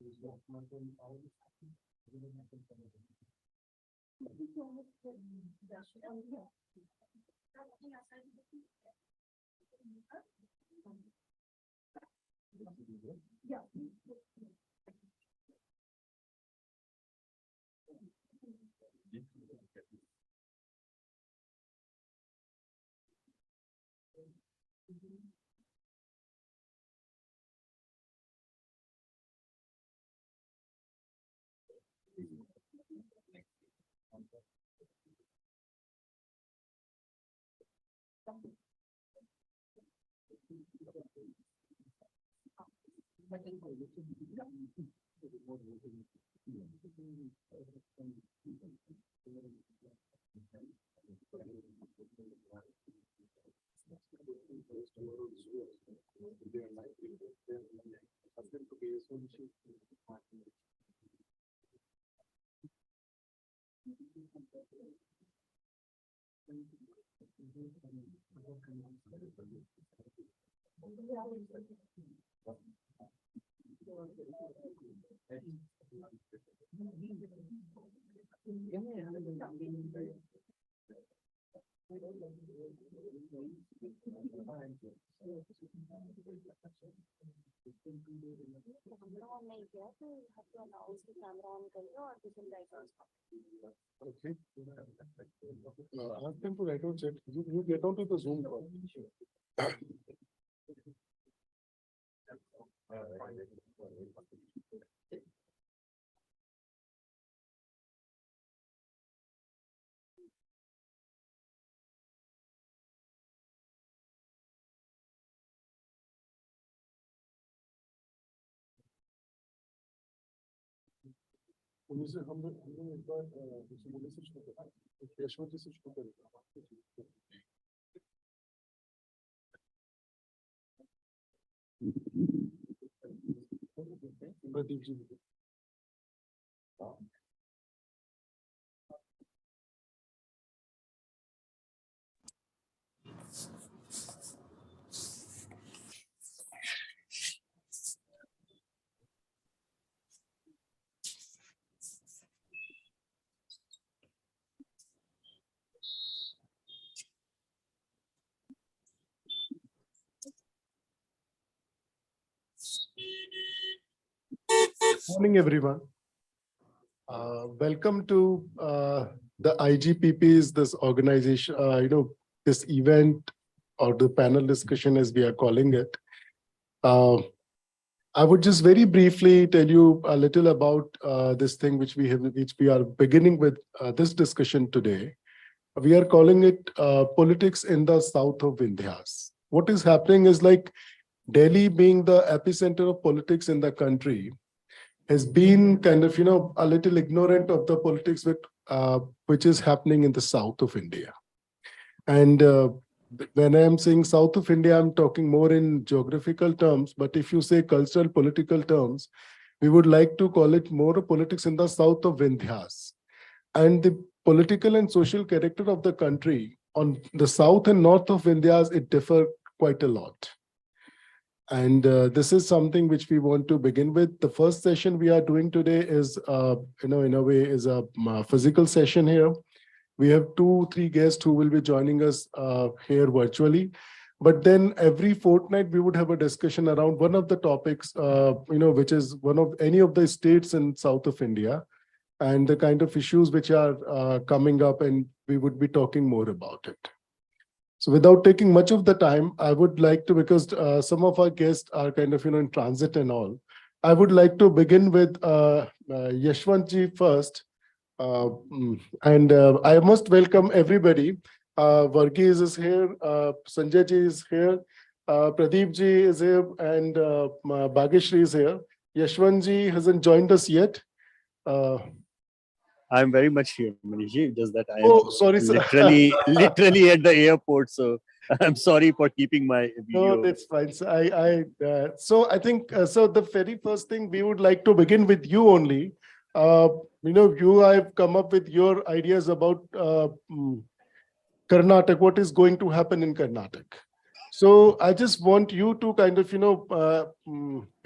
Okay. Ask them to write out chat. You get onto the Zoom call. उनसे हमने एक बार बोले से शुरू करा, यशवंत जी से शुरू करेगा। Pradeep ji. Morning, everyone. Welcome to the IGPP's, this organization, this event or the panel discussion as we are calling it. I would just very briefly tell you a little about this thing which we are beginning with this discussion today. We are calling it politics in the south of Vindhyas. What is happening is like Delhi being the epicenter of politics in the country has been kind of, a little ignorant of the politics which is happening in the south of India. And when I am saying south of India, I'm talking more in geographical terms. But if you say cultural, political terms, we would like to call it more politics in the south of Vindhyas. And the political and social character of the country on the south and north of Vindhyas, it differ quite a lot. And this is something which we want to begin with. The first session we are doing today is, in a way, is a physical session here. We have 2-3 guests who will be joining us here virtually. But then every fortnight, we would have a discussion around one of the topics, which is one of any of the states in south of India and the kind of issues which are coming up, and we would be talking more about it. So without taking much of the time, I would like to, because some of our guests are kind of, in transit and all, I would like to begin with Yashwant ji first. And I must welcome everybody. Varghese is here, Sanjay ji is here, Pradeep ji is here, and Bhageshri is here. Yashwant ji hasn't joined us yet. I'm very much here, Manish, just that I am sorry, literally at the airport. So I'm sorry for keeping my video. No, that's fine. So I think, so the very first thing we would like to begin with you only. You have come up with your ideas about Karnataka, what is going to happen in Karnataka. So I just want you to kind of,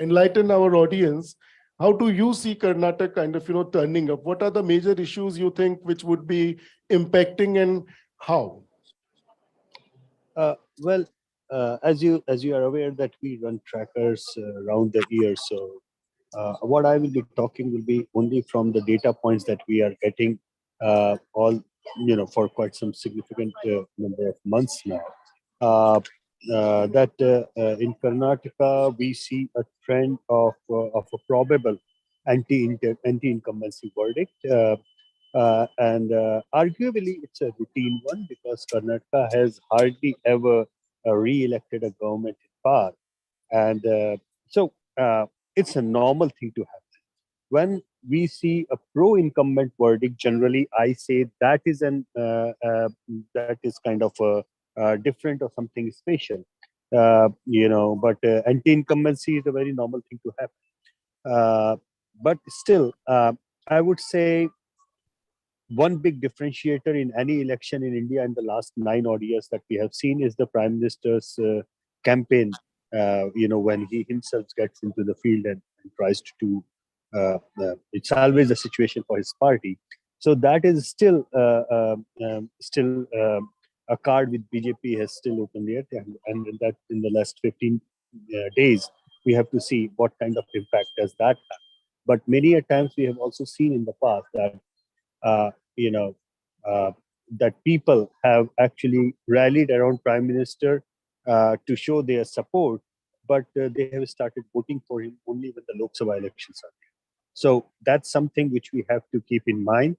enlighten our audience. How do you see Karnataka kind of, turning up? What are the major issues you think which would be impacting, and how? Well, as you are aware that we run trackers around the year, so what I will be talking will be only from the data points that we are getting all for quite some significant number of months now. Uh, that in Karnataka we see a trend of a probable anti-incumbency verdict. And arguably, it's a routine one because Karnataka has hardly ever re-elected a government in power, and so it's a normal thing to happen. When we see a pro-incumbent verdict, generally I say that is kind of a different or something special, But anti-incumbency is a very normal thing to happen. But still, I would say one big differentiator in any election in India in the last 9 odd years that we have seen is the Prime Minister's campaign. When he himself gets into the field and tries to do, it's always a situation for his party. So that is still a card with BJP has still opened yet, and that in the last 15 days we have to see what kind of impact does that have. But many a times we have also seen in the past that uh, you know, uh, that people have actually rallied around Prime Minister to show their support, but they have started voting for him only when the Lok Sabha elections are there. So that's something which we have to keep in mind.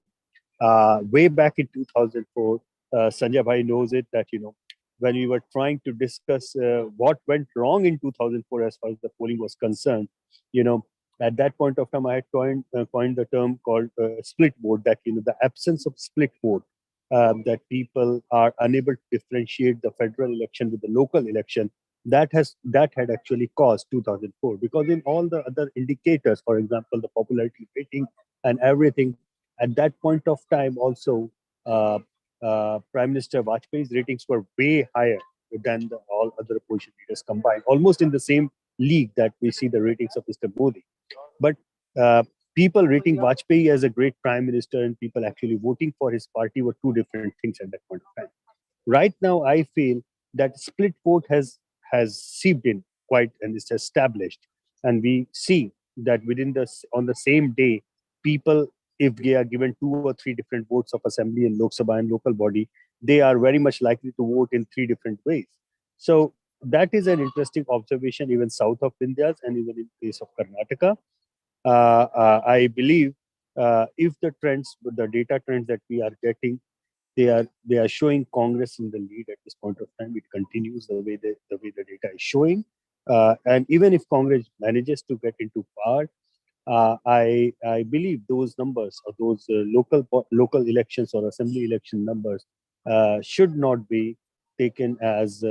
Way back in 2004, Sanjay Bhai knows it that, when we were trying to discuss what went wrong in 2004 as far as the polling was concerned, you know, at that point of time, I had coined the term called split vote, that, the absence of split vote, that people are unable to differentiate the federal election with the local election. That had actually caused 2004, because in all the other indicators, for example, the popularity rating and everything, at that point of time, also, uh, Prime Minister Vajpayee's ratings were way higher than all other opposition leaders combined, almost in the same league that we see the ratings of Mr. Modi. But uh, people rating Vajpayee as a great prime minister and people actually voting for his party were two different things at that point of time. Right now, I feel that split vote has seeped in quite and is established, and we see that within on the same day, people, if they are given 2 or 3 different votes of assembly and Lok Sabha and local body, they are very much likely to vote in 3 different ways. So that is an interesting observation, even south of Vindhyas and even in case of Karnataka. I believe if the data trends that we are getting, they are showing Congress in the lead at this point of time. It continues the way the data is showing, and even if Congress manages to get into power, I believe those numbers or those local elections or assembly election numbers should not be taken as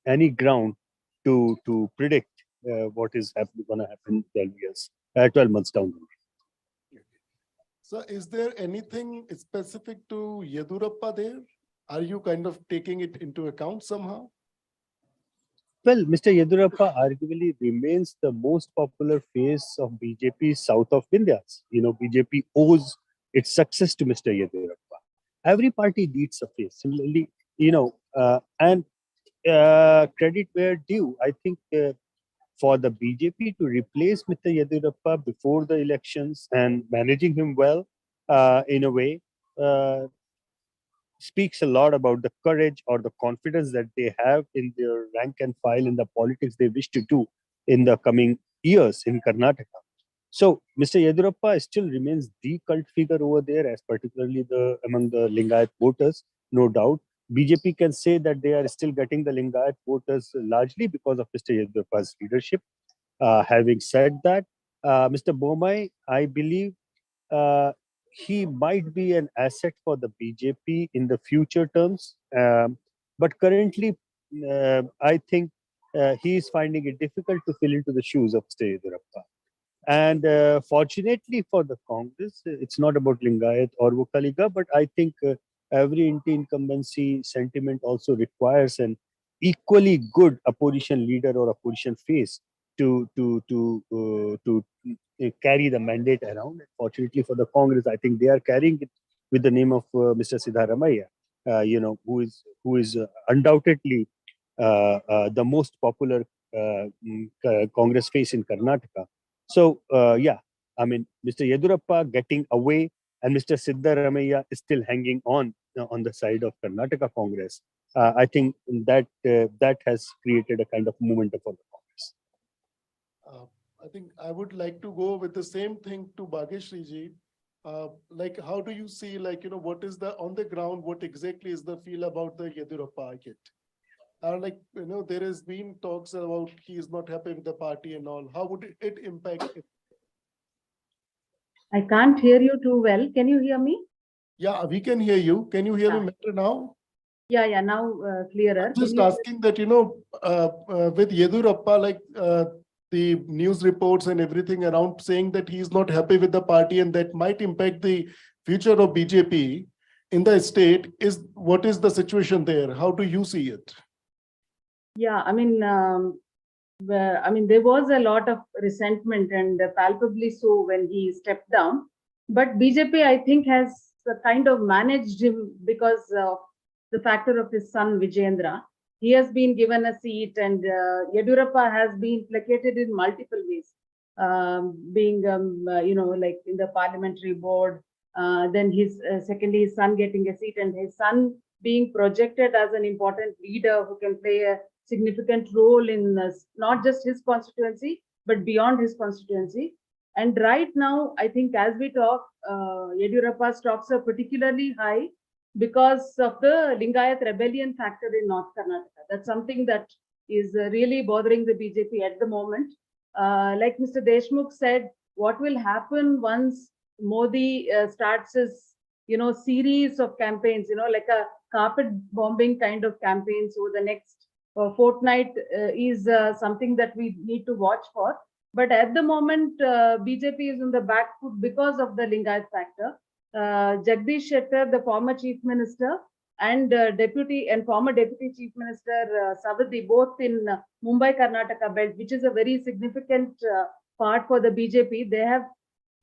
any ground to predict what is going to happen 12 months down the line. So is there anything specific to Yedurappa there? Are you kind of taking it into account somehow? Well, Mr. Yedurappa arguably remains the most popular face of BJP south of Vindhyas. BJP owes its success to Mr. Yedurappa. Every party needs a face. Similarly, and credit where due. I think for the BJP to replace Mr. Yedurappa before the elections and managing him well, in a way, uh, speaks a lot about the courage or the confidence that they have in their rank and file in the politics they wish to do in the coming years in Karnataka. So Mr. Yedurappa still remains the cult figure over there, as particularly among the Lingayat voters, no doubt. BJP can say that they are still getting the Lingayat voters largely because of Mr. Yedurappa's leadership. Having said that, Mr. Bomai, I believe uh, he might be an asset for the BJP in the future terms. But currently, I think he is finding it difficult to fill into the shoes of Mr. Yedurappa. And fortunately for the Congress, it's not about Lingayat or Vokaliga, but I think every anti-incumbency sentiment also requires an equally good opposition leader or opposition face to carry the mandate around. Fortunately for the Congress, I think they are carrying it with the name of Mr. Siddharamaiah, who is undoubtedly the most popular Congress face in Karnataka. So yeah, I mean, Mr. Yedurappa getting away and Mr. Siddharamaiah is still hanging on the side of Karnataka Congress. I think that has created a kind of momentum for the Congress. I think I would like to go with the same thing to Bhageshri ji. Like, how do you see, like, what is the on the ground, what exactly is the feel about the Yedurappa kit? Like, there has been talks about he is not happy with the party and all. How would it impact it? I can't hear you too well. Can you hear me? Yeah, we can hear you. Can you hear me better now? Yeah, now clearer. I'm just asking that, with Yedurappa, like the news reports and everything around saying that he's not happy with the party and that might impact the future of BJP in the state. What is the situation there? How do you see it? Yeah, I mean, there was a lot of resentment and palpably so when he stepped down. But BJP, I think, has kind of managed him because of the factor of his son Vijayendra. He has been given a seat, and Yedurappa has been placated in multiple ways, being like in the parliamentary board. Then his secondly, his son getting a seat, and his son being projected as an important leader who can play a significant role in not just his constituency but beyond his constituency. And right now, I think as we talk, Yedurappa's stocks are particularly high because of the Lingayat rebellion factor in North Karnataka. That's something that is really bothering the BJP at the moment. Like Mr. Deshmukh said, what will happen once Modi starts his, series of campaigns, like a carpet bombing kind of campaigns over the next fortnight is something that we need to watch for. But at the moment, BJP is on the back foot because of the Lingayat factor. Jagdish Shettar, the former chief minister, and former deputy chief minister Savadi, both in Mumbai Karnataka belt, which is a very significant part for the BJP. They have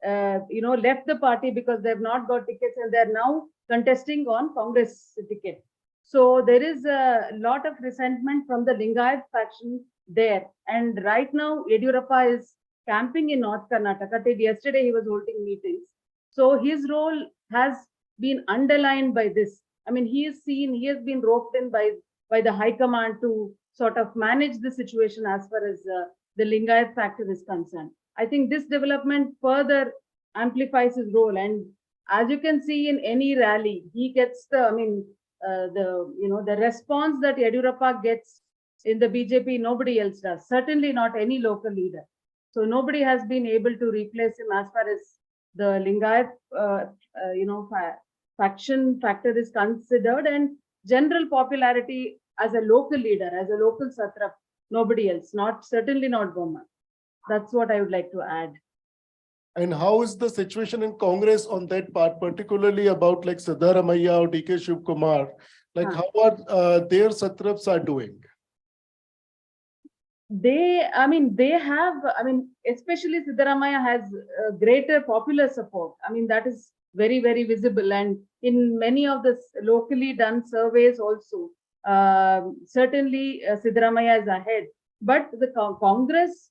left the party because they have not got tickets, and they are now contesting on Congress ticket. So there is a lot of resentment from the Lingayat faction there. And right now, Yedurappa is camping in North Karnataka. Till yesterday, he was holding meetings. So his role has been underlined by this. I mean, he has been roped in by the High Command to sort of manage the situation as far as the Lingayat factor is concerned. I think this development further amplifies his role. And as you can see in any rally, he gets the response that Yedurappa gets in the BJP, nobody else does. Certainly not any local leader. So nobody has been able to replace him as far as the Lingayat, faction factor is considered, and general popularity as a local leader, as a local satrap, nobody else. Certainly not Goma. That's what I would like to add. And how is the situation in Congress on that part, particularly about like Siddharamaiah or DK Shivkumar? Like how are their satraps are doing? Especially Siddharamaiah has greater popular support. I mean, that is very, very visible. And in many of the locally done surveys also, certainly Siddharamaiah is ahead. But the Congress,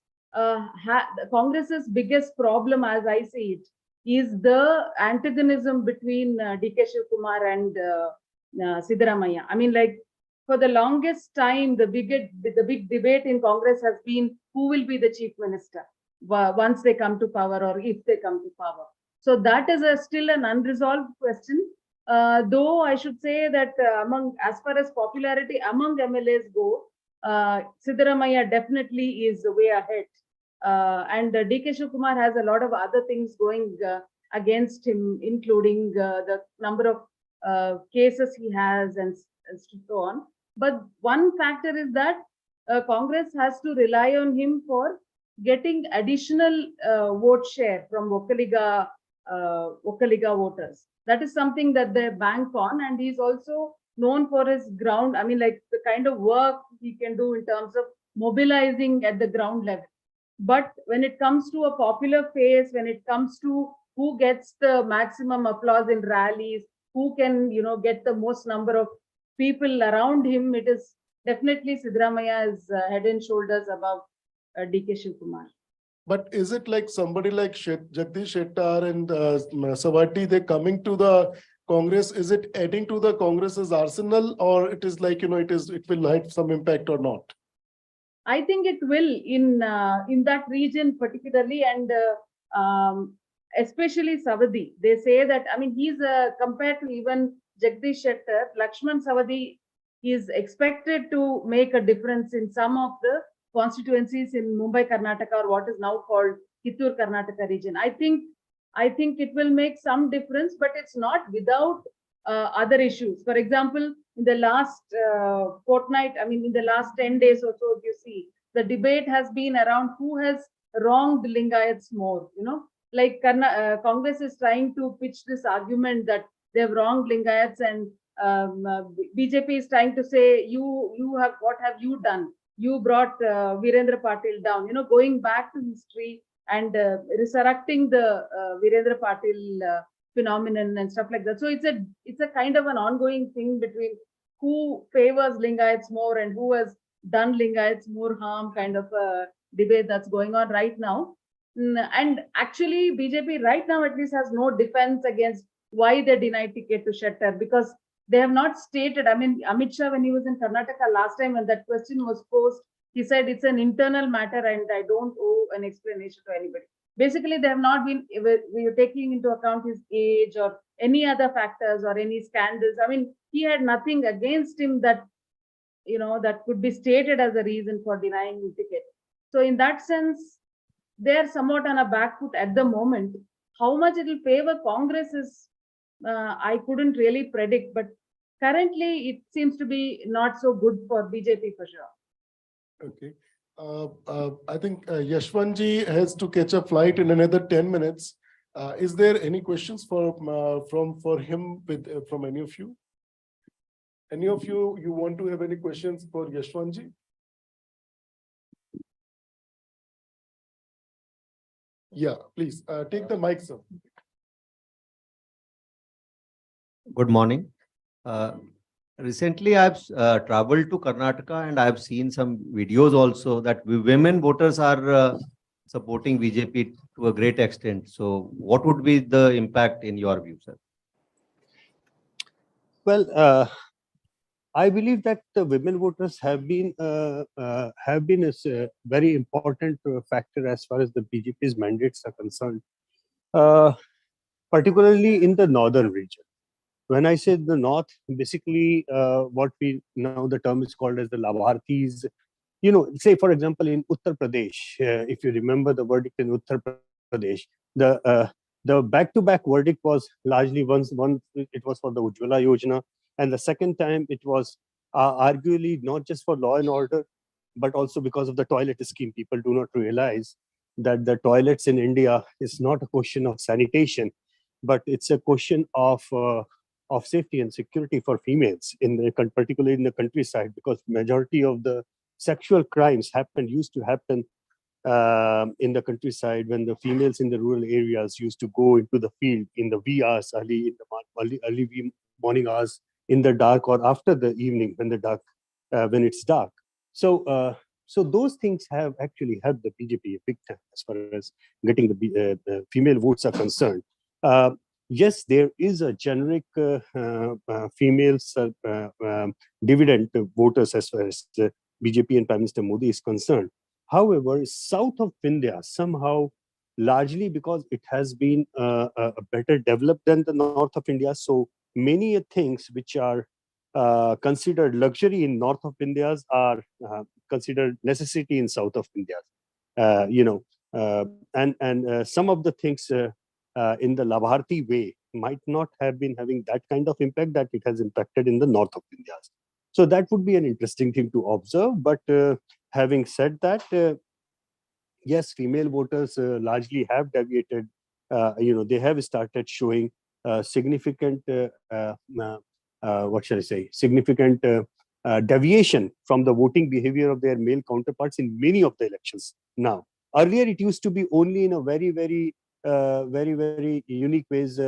Congress's biggest problem, as I see it, is the antagonism between DK Shivkumar and Siddharamaiah. I mean, like, for the longest time, the big debate in Congress has been who will be the chief minister once they come to power, or if they come to power. So that is still an unresolved question. Though I should say that as far as popularity among MLAs go, Siddharamaiah definitely is way ahead. And DK Shivkumar has a lot of other things going against him, including the number of cases he has and so on. But one factor is that Congress has to rely on him for getting additional vote share from Vokkaliga voters. That is something that they bank on, and he's also known for his ground. I mean, like the kind of work he can do in terms of mobilizing at the ground level. But when it comes to a popular face, when it comes to who gets the maximum applause in rallies, who can, get the most number of people around him, it is definitely Siddaramaiah is head and shoulders above DK Shivkumar. But is it like somebody like Jagdish Shettar and Savati, they're coming to the Congress? Is it adding to the Congress's arsenal, or it is like, it will have some impact or not? I think it will in that region particularly, and especially Savadi. They say that, I mean, he's compared to even Jagdish Shettar, Lakshman Savadi is expected to make a difference in some of the constituencies in Mumbai, Karnataka, or what is now called Kittur, Karnataka region. I think it will make some difference, but it's not without other issues. For example, in the last fortnight, I mean, in the last 10 days or so, you see, the debate has been around who has wronged Lingayats more, like Congress is trying to pitch this argument that they've wronged Lingayats, and BJP is trying to say, what have you done? You brought Virendra Patil down, going back to history and resurrecting the Virendra Patil phenomenon and stuff like that. So it's a kind of an ongoing thing between who favors Lingayats more and who has done Lingayats more harm, kind of a debate that's going on right now. And actually, BJP right now at least has no defense against why they denied ticket to Shettar, because they have not stated. I mean, Amit Shah, when he was in Karnataka last time, when that question was posed, he said it's an internal matter and I don't owe an explanation to anybody. Basically, they have not been taking into account his age or any other factors or any scandals. I mean, he had nothing against him that, that could be stated as a reason for denying him ticket. So in that sense, they're somewhat on a back foot at the moment. How much it will favor Congress is, I couldn't really predict, but currently it seems to be not so good for BJP for sure. Okay. I think Yashwanji has to catch a flight in another 10 minutes. Is there any questions for him from any of you? Any of you want to have any questions for Yashwanji? Yeah, please take the mic, sir. Good morning. Recently, I've traveled to Karnataka and I've seen some videos also that women voters are supporting BJP to a great extent. So what would be the impact in your view, sir? Well, I believe that the women voters have been a very important factor as far as the BJP's mandates are concerned, particularly in the northern region. When I say the north, basically what we now the term is called as the Labharthis. Say for example in Uttar Pradesh, if you remember the verdict in Uttar Pradesh, the back-to-back verdict was largely one it was for the Ujjwala Yojana, and the second time it was arguably not just for law and order, but also because of the toilet scheme. People do not realize that the toilets in India is not a question of sanitation, but it's a question of safety and security for females, particularly in the countryside, because majority of the sexual crimes used to happen in the countryside when the females in the rural areas used to go into the field in the wee hours, early morning hours, in the dark, or after the evening when it's dark. So those things have actually helped the BJP a big time as far as getting the female votes are concerned. Yes, there is a generic female dividend voters as far as BJP and Prime Minister Modi is concerned. However, south of Vindhyas, somehow, largely because it has been better developed than the north of India, so many things which are considered luxury in north of Vindhyas are considered necessity in south of Vindhyas. And some of the things in the Labharthi way might not have been having that kind of impact that it has impacted in the north of Vindhyas. So that would be an interesting thing to observe. But having said that, yes, female voters largely have deviated. They have started showing significant, what shall I say, significant deviation from the voting behavior of their male counterparts in many of the elections now. Earlier, it used to be only in a very, very unique ways.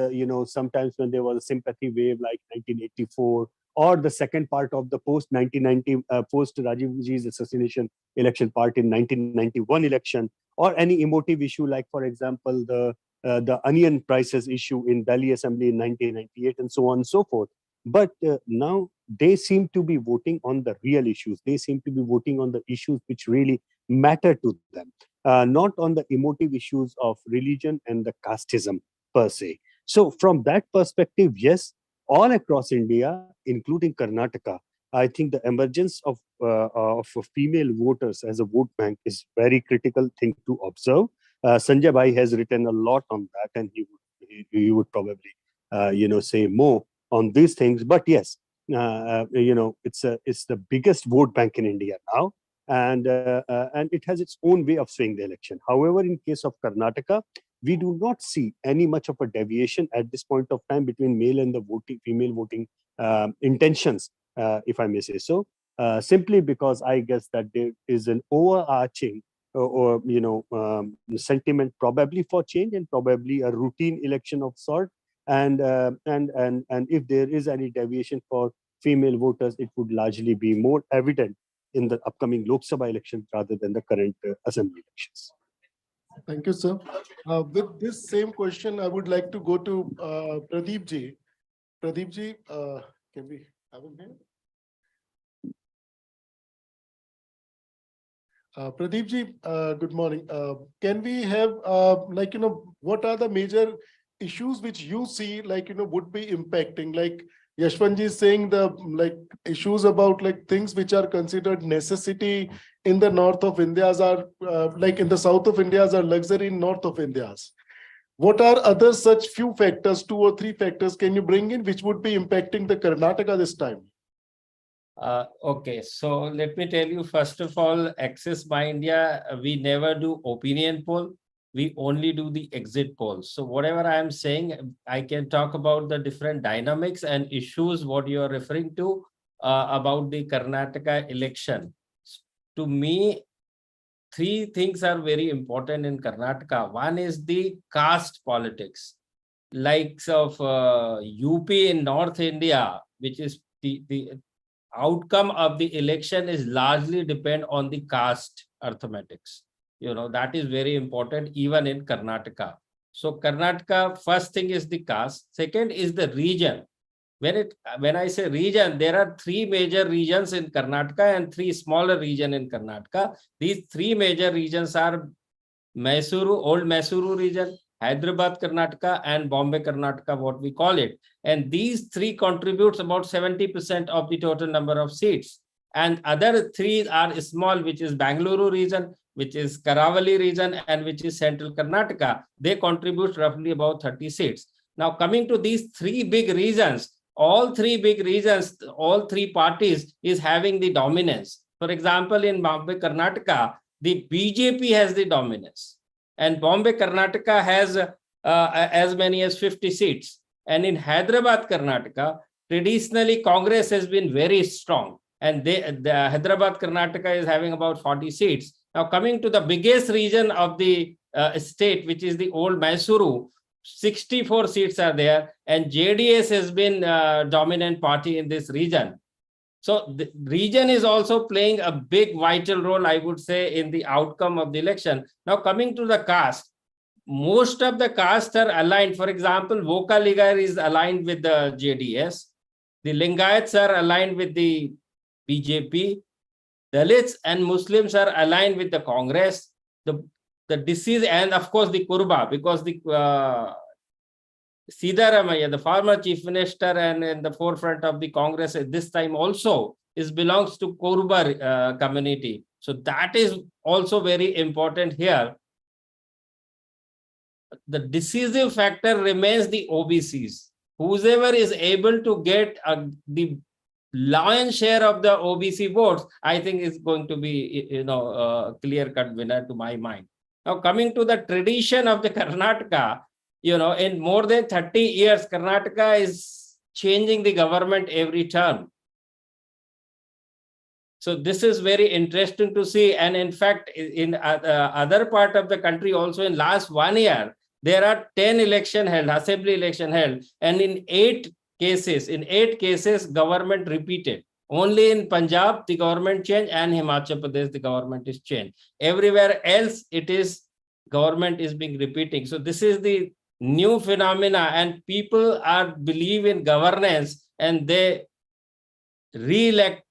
Sometimes when there was a sympathy wave like 1984, or the second part of the post 1990, post Rajiv Ji's assassination election part in 1991 election, or any emotive issue like, for example, the onion prices issue in Delhi Assembly in 1998, and so on and so forth. But now they seem to be voting on the real issues. They seem to be voting on the issues which really matter to them, not on the emotive issues of religion and the casteism per se. So from that perspective, yes, all across India, including Karnataka, I think the emergence of female voters as a vote bank is very critical thing to observe. Sanjay Bhai has written a lot on that, and he would probably say more on these things. But yes, it's the biggest vote bank in India now, and it has its own way of swaying the election. However, in case of Karnataka, we do not see any much of a deviation at this point of time between male and the female voting intentions, if I may say so. Simply because I guess that there is an overarching sentiment probably for change, and probably a routine election of sort. And if there is any deviation for female voters, it would largely be more evident in the upcoming Lok Sabha election rather than the current assembly elections. Thank you, sir. With this same question, I would like to go to Pradeep ji. Pradeep ji, can we have him here? Pradeep ji, good morning. Can we have, what are the major issues which you see, would be impacting? Like Yashwant ji is saying, the issues about things which are considered necessity in the north of India's are in the south of India's are luxury in north of India's. What are other such few factors, 2 or 3 factors can you bring in which would be impacting the Karnataka this time? Okay, so let me tell you, first of all, Access by India, we never do opinion poll. We only do the exit polls. So whatever I am saying, I can talk about the different dynamics and issues, what you are referring to about the Karnataka election. To me, 3 things are very important in Karnataka. One is the caste politics, likes of UP in North India, which is the outcome of the election is largely depend on the caste arithmetics. That is very important even in Karnataka. So Karnataka, first thing is the caste. Second is the region. When I say region, there are 3 major regions in Karnataka and 3 smaller regions in Karnataka. These 3 major regions are Mysuru, Old Mysuru region, Hyderabad, Karnataka, and Bombay, Karnataka, what we call it. And these 3 contributes about 70% of the total number of seats. And other 3 are small, which is Bangalore region, which is Karavali region, and which is Central Karnataka. They contribute roughly about 30 seats. Now, coming to these 3 big regions, all 3 big regions, all 3 parties is having the dominance. For example, in Bombay, Karnataka, the BJP has the dominance, and Bombay, Karnataka has as many as 50 seats. And in Hyderabad, Karnataka, traditionally Congress has been very strong, and the Hyderabad, Karnataka is having about 40 seats. Now, coming to the biggest region of the state, which is the Old Mysuru, 64 seats are there, and JDS has been dominant party in this region. So the region is also playing a big vital role, I would say, in the outcome of the election. Now, coming to the caste, most of the castes are aligned. For example, Voka Ligar is aligned with the JDS. The Lingayats are aligned with the BJP. Dalits and Muslims are aligned with the Congress. The disease, and of course the Kurba, because the Siddharamaiah, the former chief minister and in the forefront of the Congress at this time also belongs to Kurba community. So that is also very important here. The decisive factor remains the OBCs. Whoever is able to get the lion's share of the OBC votes, I think is going to be, clear-cut winner to my mind. Now, coming to the tradition of the Karnataka, in more than 30 years, Karnataka is changing the government every term. So this is very interesting to see. And in fact, in other part of the country also, in last 1 year, there are 10 election held, assembly election held, and in 8 cases, government repeated. Only in Punjab, the government changed, and Himachal Pradesh, the government is changed. Everywhere else, it is government is being repeating. So this is the new phenomena, and people are believe in governance, and they re-elect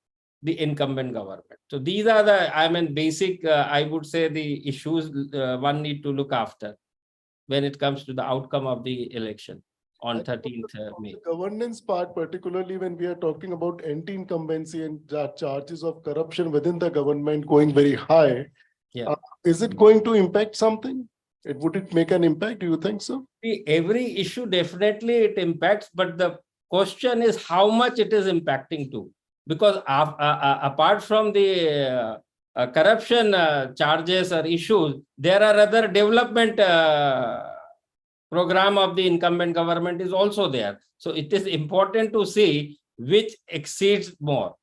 the incumbent government. So these are the, I mean, basic, I would say, the issues one need to look after when it comes to the outcome of the election on 13th May. The governance part, particularly when we are talking about anti-incumbency and charges of corruption within the government going very high, Yeah. Is it going to impact something? Would it make an impact? Do you think so? See, every issue definitely it impacts, but the question is how much it is impacting to. Because apart from the corruption charges or issues, there are other development program of the incumbent government is also there. So it is important to see which exceeds more.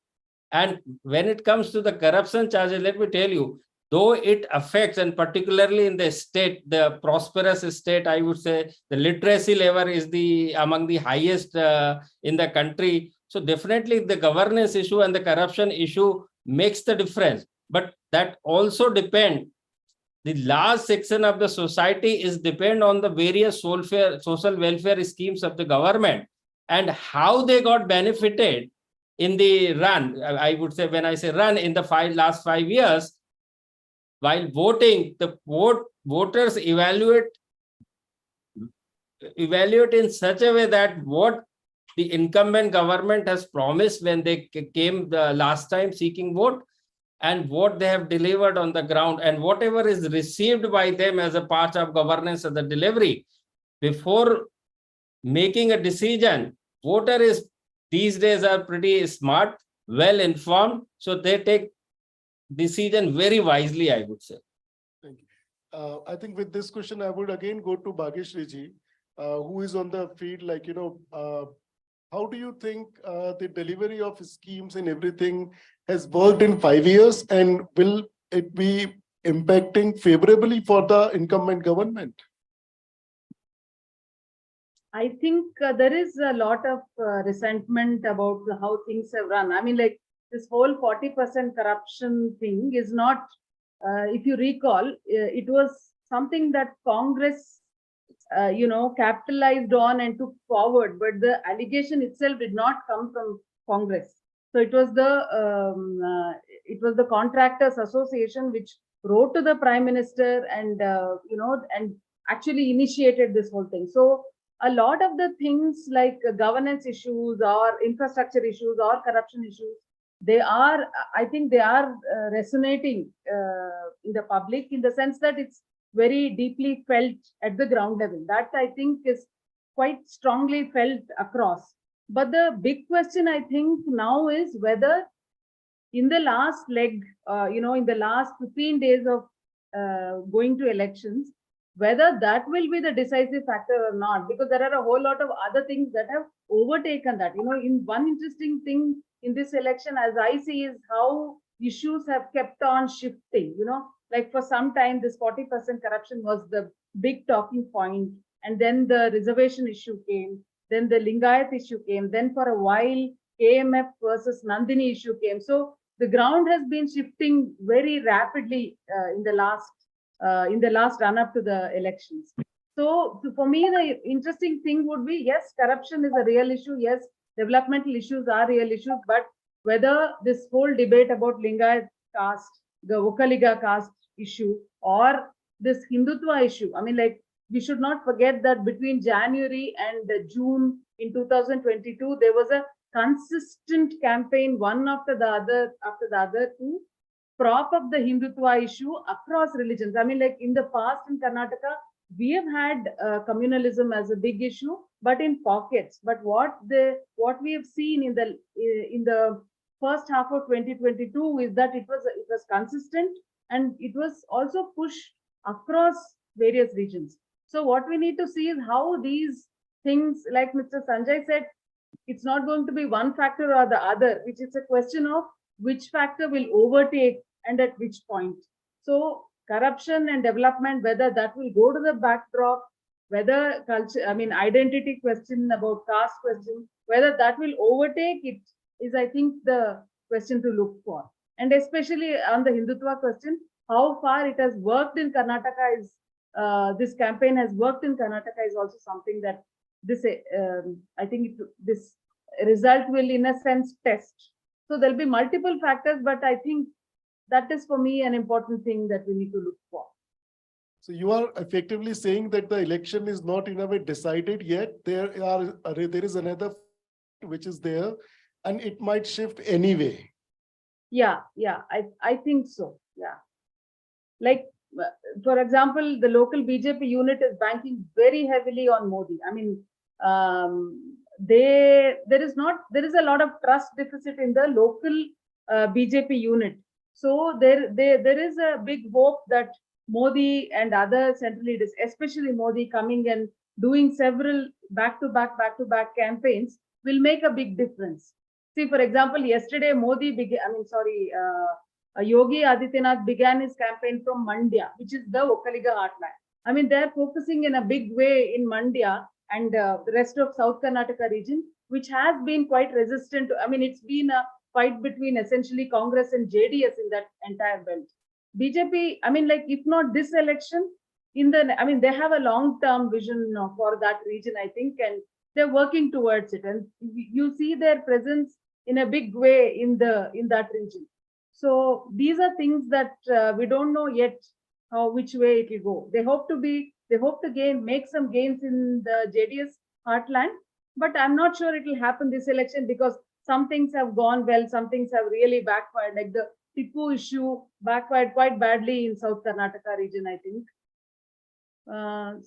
And when it comes to the corruption charges, let me tell you, though it affects, and particularly in the state, the prosperous state, I would say the literacy level is among the highest in the country. So definitely the governance issue and the corruption issue makes the difference. But that also depends. The large section of the society is depend on the various social welfare schemes of the government and how they got benefited in the run. I would say, when I say run, in the last 5 years, while voting, the voters evaluate in such a way that what the incumbent government has promised when they came the last time seeking vote, and what they have delivered on the ground, and whatever is received by them as a part of governance of the delivery. Before making a decision, voter is these days are pretty smart, well informed, so they take decision very wisely, I would say. Thank you. I think with this question, I would again go to Bhageshri ji, who is on the field. Like, how do you think the delivery of schemes and everything has worked in 5 years, and will it be impacting favorably for the incumbent government? I think there is a lot of resentment about how things have run. I mean, like, this whole 40% corruption thing is not, if you recall, it was something that Congress, capitalized on and took forward, but the allegation itself did not come from Congress. So it was the Contractors Association which wrote to the Prime Minister and, and actually initiated this whole thing. So a lot of the things like governance issues or infrastructure issues or corruption issues, I think they are resonating in the public, in the sense that it's very deeply felt at the ground level. That I think is quite strongly felt across. But the big question I think now is whether in the last leg, in the last 15 days of going to elections, whether that will be the decisive factor or not, because there are a whole lot of other things that have overtaken that. In one interesting thing in this election, as I see, is how issues have kept on shifting. Like for some time, this 40% corruption was the big talking point, and then the reservation issue came, then the Lingayat issue came, then for a while, AMF versus Nandini issue came. So the ground has been shifting very rapidly in the last run up to the elections. So for me, the interesting thing would be, yes, corruption is a real issue. Yes, developmental issues are real issues, but whether this whole debate about Lingayat caste, the Vokaliga caste issue, or this Hindutva issue, I mean, like, we should not forget that between January and June in 2022, there was a consistent campaign, one after the other, to prop up the Hindutva issue across religions. I mean, like, in the past in Karnataka, we have had communalism as a big issue, but in pockets. But what we have seen in the first half of 2022 is that it was consistent, and it was also pushed across various regions. So what we need to see is how these things, like Mr. Sanjay said, it's not going to be one factor or the other, which is a question of which factor will overtake and at which point. So corruption and development, whether that will go to the backdrop, whether culture, I mean, identity question about caste question, whether that will overtake it is, I think, the question to look for. And especially on the Hindutva question, how far it has worked in Karnataka is, this campaign has worked in Karnataka is also something that this, I think this result will in a sense test. So there'll be multiple factors, but I think that is for me an important thing that we need to look for. So you are effectively saying that the election is not in a way decided yet. There is another which is there, and it might shift anyway. Yeah, I think so. Yeah, like for example, the local BJP unit is banking very heavily on Modi. I mean, there is a lot of trust deficit in the local BJP unit. So there is a big hope that Modi and other central leaders, especially Modi, coming and doing several back-to-back campaigns will make a big difference. See, for example, yesterday Modi began, Yogi Adityanath began his campaign from Mandya, which is the Vokkaliga heartland. I mean, they're focusing in a big way in Mandya and the rest of South Karnataka region, which has been quite resistant to, I mean, it's been a fight between essentially Congress and JDS in that entire belt. BJP, I mean, like, if not this election, they have a long-term vision for that region, I think, and they're working towards it. And you see their presence in a big way in that region. So these are things that we don't know yet which way it will go. They hope to make some gains in the JDS heartland, but I'm not sure it will happen this election because some things have gone well, some things have really backfired, like the Tipu issue backfired quite badly in South Karnataka region, I think.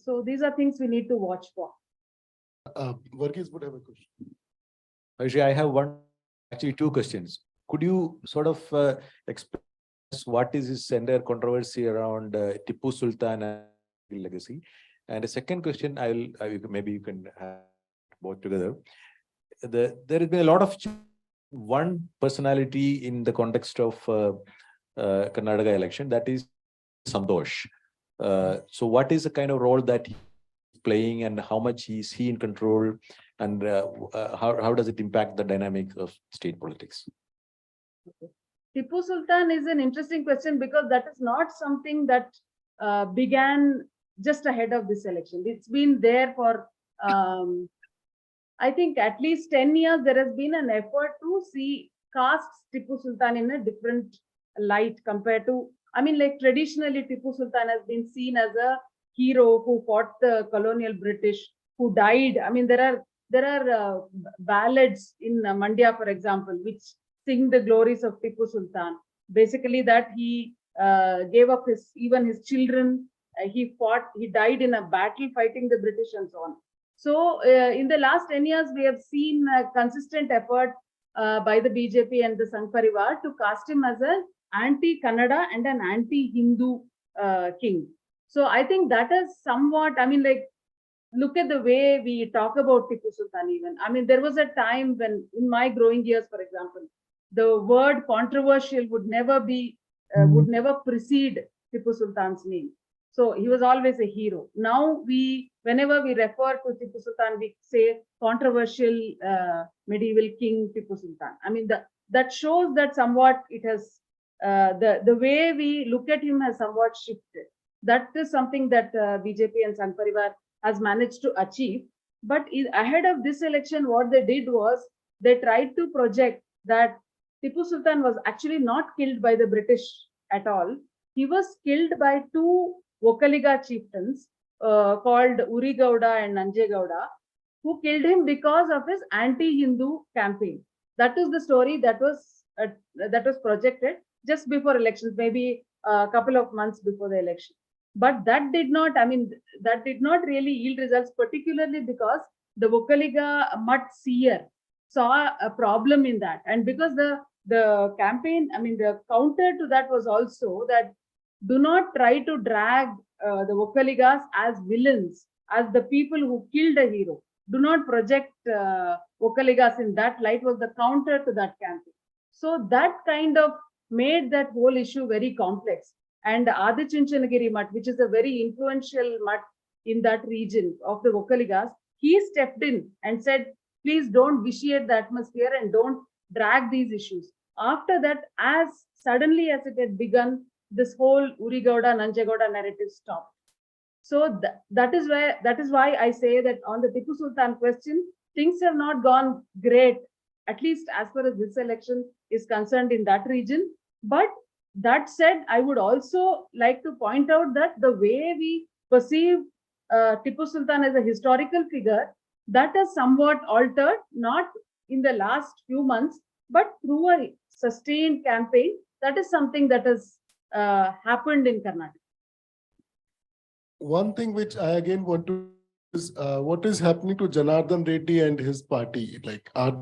So these are things we need to watch for. Varghese would have a question. Actually, I have actually two questions. Could you sort of explain what is this entire controversy around Tipu Sultan and legacy? And the second question, maybe you can have both together. There has been a lot of one personality in the context of Karnataka election, that is Santosh. So what is the kind of role that he's playing and how much is he in control, and how does it impact the dynamic of state politics? Tipu Sultan is an interesting question because that is not something that began just ahead of this election. It's been there for, I think, at least 10 years. There has been an effort to cast Tipu Sultan in a different light compared to, I mean, like traditionally Tipu Sultan has been seen as a hero who fought the colonial British, who died. I mean, there are ballads in Mandya, for example, which sing the glories of Tipu Sultan. Basically, that he gave up even his children. He died in a battle fighting the British and so on. So in the last 10 years, we have seen a consistent effort by the BJP and the Sangh Parivar to cast him as an anti-Kannada and an anti-Hindu king. So I think that is somewhat, I mean, like, look at the way we talk about Tipu Sultan even. I mean, there was a time when, in my growing years, for example, the word controversial would never precede Tipu Sultan's name. So he was always a hero. Now whenever we refer to Tipu Sultan, we say controversial medieval king Tipu Sultan. I mean, that shows that somewhat it has, the way we look at him has somewhat shifted. That is something that BJP and Sangh Parivar has managed to achieve. But ahead of this election, what they did was they tried to project that Tipu Sultan was actually not killed by the British at all. He was killed by two Vokkaliga chieftains called Uri Gowda and Nanje Gowda, who killed him because of his anti-Hindu campaign. That is the story that was projected just before elections, maybe a couple of months before the election. But that did not really yield results, particularly because the Vokkaliga Mutt seer saw a problem in that. And because the campaign, I mean, the counter to that was also that do not try to drag the Vokkaligas as villains, as the people who killed a hero. Do not project Vokkaligas in that light was the counter to that campaign. So that kind of made that whole issue very complex. And Adichunchanagiri Mutt, which is a very influential mutt in that region of the Vokaligas, he stepped in and said, please don't vitiate the atmosphere and don't drag these issues. After that, as suddenly as it had begun, this whole Urigowda, Nanjagowda narrative stopped. So that is why I say that on the Tipu Sultan question, things have not gone great, at least as far as this election is concerned in that region. But that said, I would also like to point out that the way we perceive Tipu Sultan as a historical figure, that has somewhat altered, not in the last few months, but through a sustained campaign. That is something that has happened in Karnataka. One thing which I again want to is what is happening to Janardhan Reddy and his party? Like, are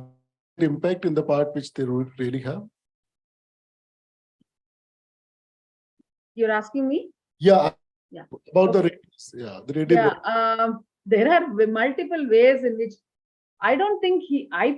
there impact in the part which they really have? You're asking me? Yeah. Yeah. About the Okay. Reddy's. Yeah, the Reddy. Yeah, there are multiple ways in which I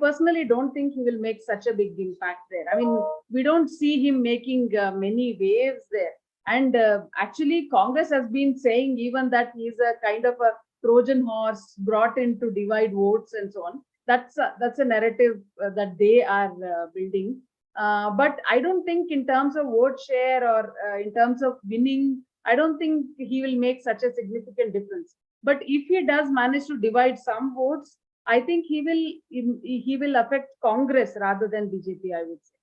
personally don't think he will make such a big impact there. I mean, we don't see him making many waves there. And actually, Congress has been saying even that he's a kind of a Trojan horse brought in to divide votes and so on. That's a narrative that they are building. But I don't think in terms of vote share or in terms of winning, I don't think he will make such a significant difference. But if he does manage to divide some votes, I think he will affect Congress rather than BJP, I would say.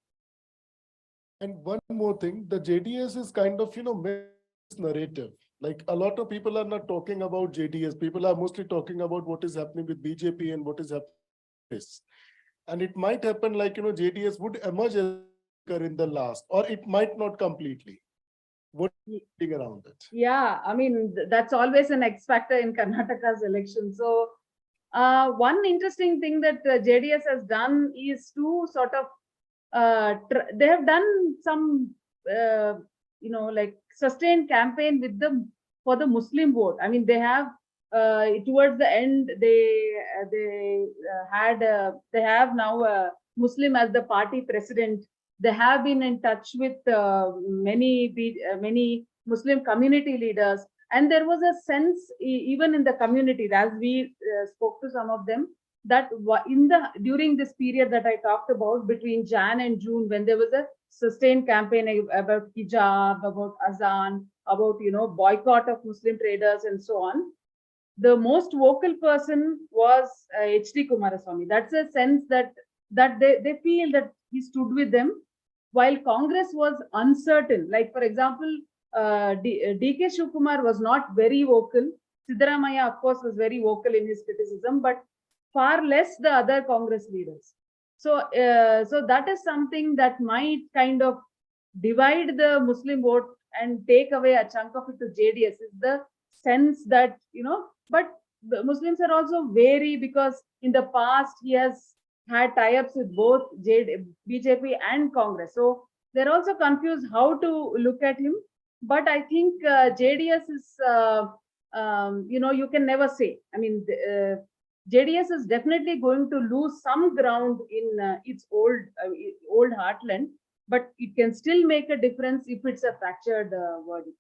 And one more thing, the JDS is kind of, mixed narrative. Like, a lot of people are not talking about JDS. People are mostly talking about what is happening with BJP and what is happening with this. And it might happen like, JDS would emerge in the last, or it might not completely. What do you think around it? Yeah, I mean, that's always an X factor in Karnataka's election. So one interesting thing that JDS has done is to sort of, they have done some, like sustained campaign with them for the Muslim vote. I mean, they have, towards the end, they have now a Muslim as the party president. They have been in touch with many Muslim community leaders. And there was a sense, even in the community, as we spoke to some of them, that during this period that I talked about between Jan and June, when there was a sustained campaign about hijab, about azan, about boycott of Muslim traders and so on, the most vocal person was H.D. Kumaraswamy. That's a sense that they feel that he stood with them, while Congress was uncertain. Like, for example, D.K. Shivkumar was not very vocal. Siddaramaiah, of course, was very vocal in his criticism, but far less the other Congress leaders. So that is something that might kind of divide the Muslim vote and take away a chunk of it to JDS, is the sense that, but the Muslims are also wary because in the past he has had tie-ups with both BJP and Congress. So they're also confused how to look at him. But I think JDS is, you can never say. I mean, JDS is definitely going to lose some ground in its old heartland, but it can still make a difference if it's a fractured verdict.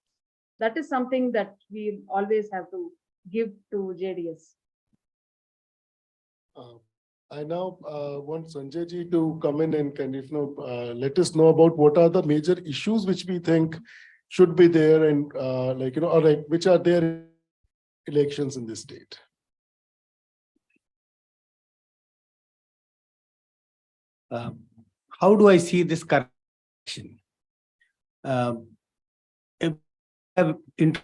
That is something that we always have to give to JDS. I now want Sanjay ji to come in and kind of let us know about what are the major issues which we think should be there, and which are there in elections in this state. How do I see this current election? In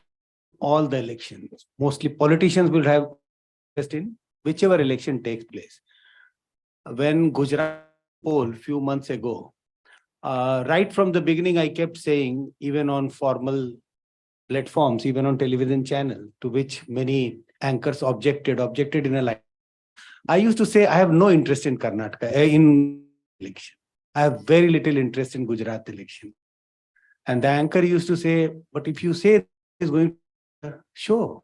all the elections, mostly politicians will have interest in whichever election takes place. When Gujarat poll few months ago, right from the beginning, I kept saying, even on formal platforms, even on television channel, to which many anchors objected in a line. I used to say, I have no interest in Karnataka, in election. I have very little interest in Gujarat election. And the anchor used to say, but if you say is going to show.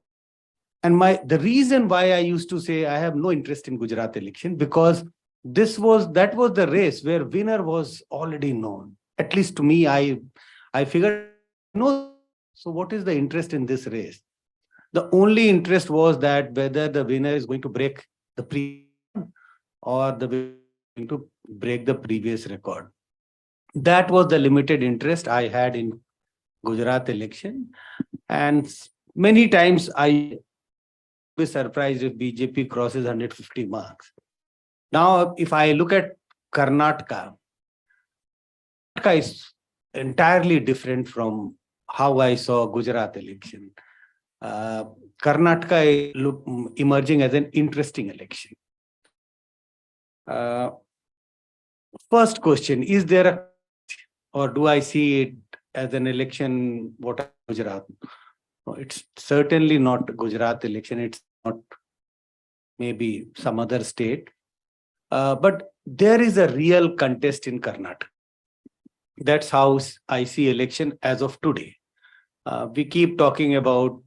And the reason why I used to say I have no interest in Gujarat election, because that was the race where winner was already known. At least to me, I figured, no. So what is the interest in this race? The only interest was that whether the winner is going to break the previous or the winner is going to break the previous record. That was the limited interest I had in Gujarat election. And many times I be surprised if BJP crosses 150 marks. Now, if I look at Karnataka, Karnataka is entirely different from how I saw Gujarat election. Karnataka is emerging as an interesting election. First question, is there a, or do I see it as an election, what Gujarat? No, it's certainly not Gujarat election. It's not maybe some other state. But there is a real contest in Karnataka. That's how I see election as of today. We keep talking about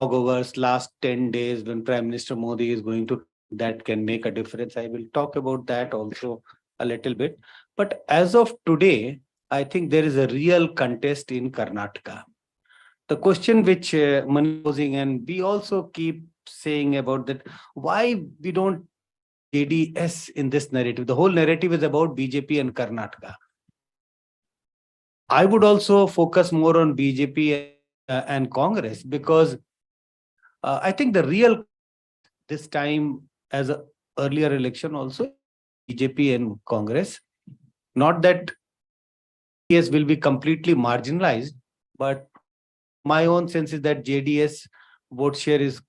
walkovers last 10 days when Prime Minister Modi is going to, that can make a difference. I will talk about that also a little bit. But as of today, I think there is a real contest in Karnataka. The question which Mani is posing, and we also keep saying about that, why we don't JDS in this narrative. The whole narrative is about BJP and Karnataka. I would also focus more on BJP and Congress, because I think the real this time, as an earlier election also, BJP and Congress, not that JDS will be completely marginalized, but my own sense is that JDS vote share is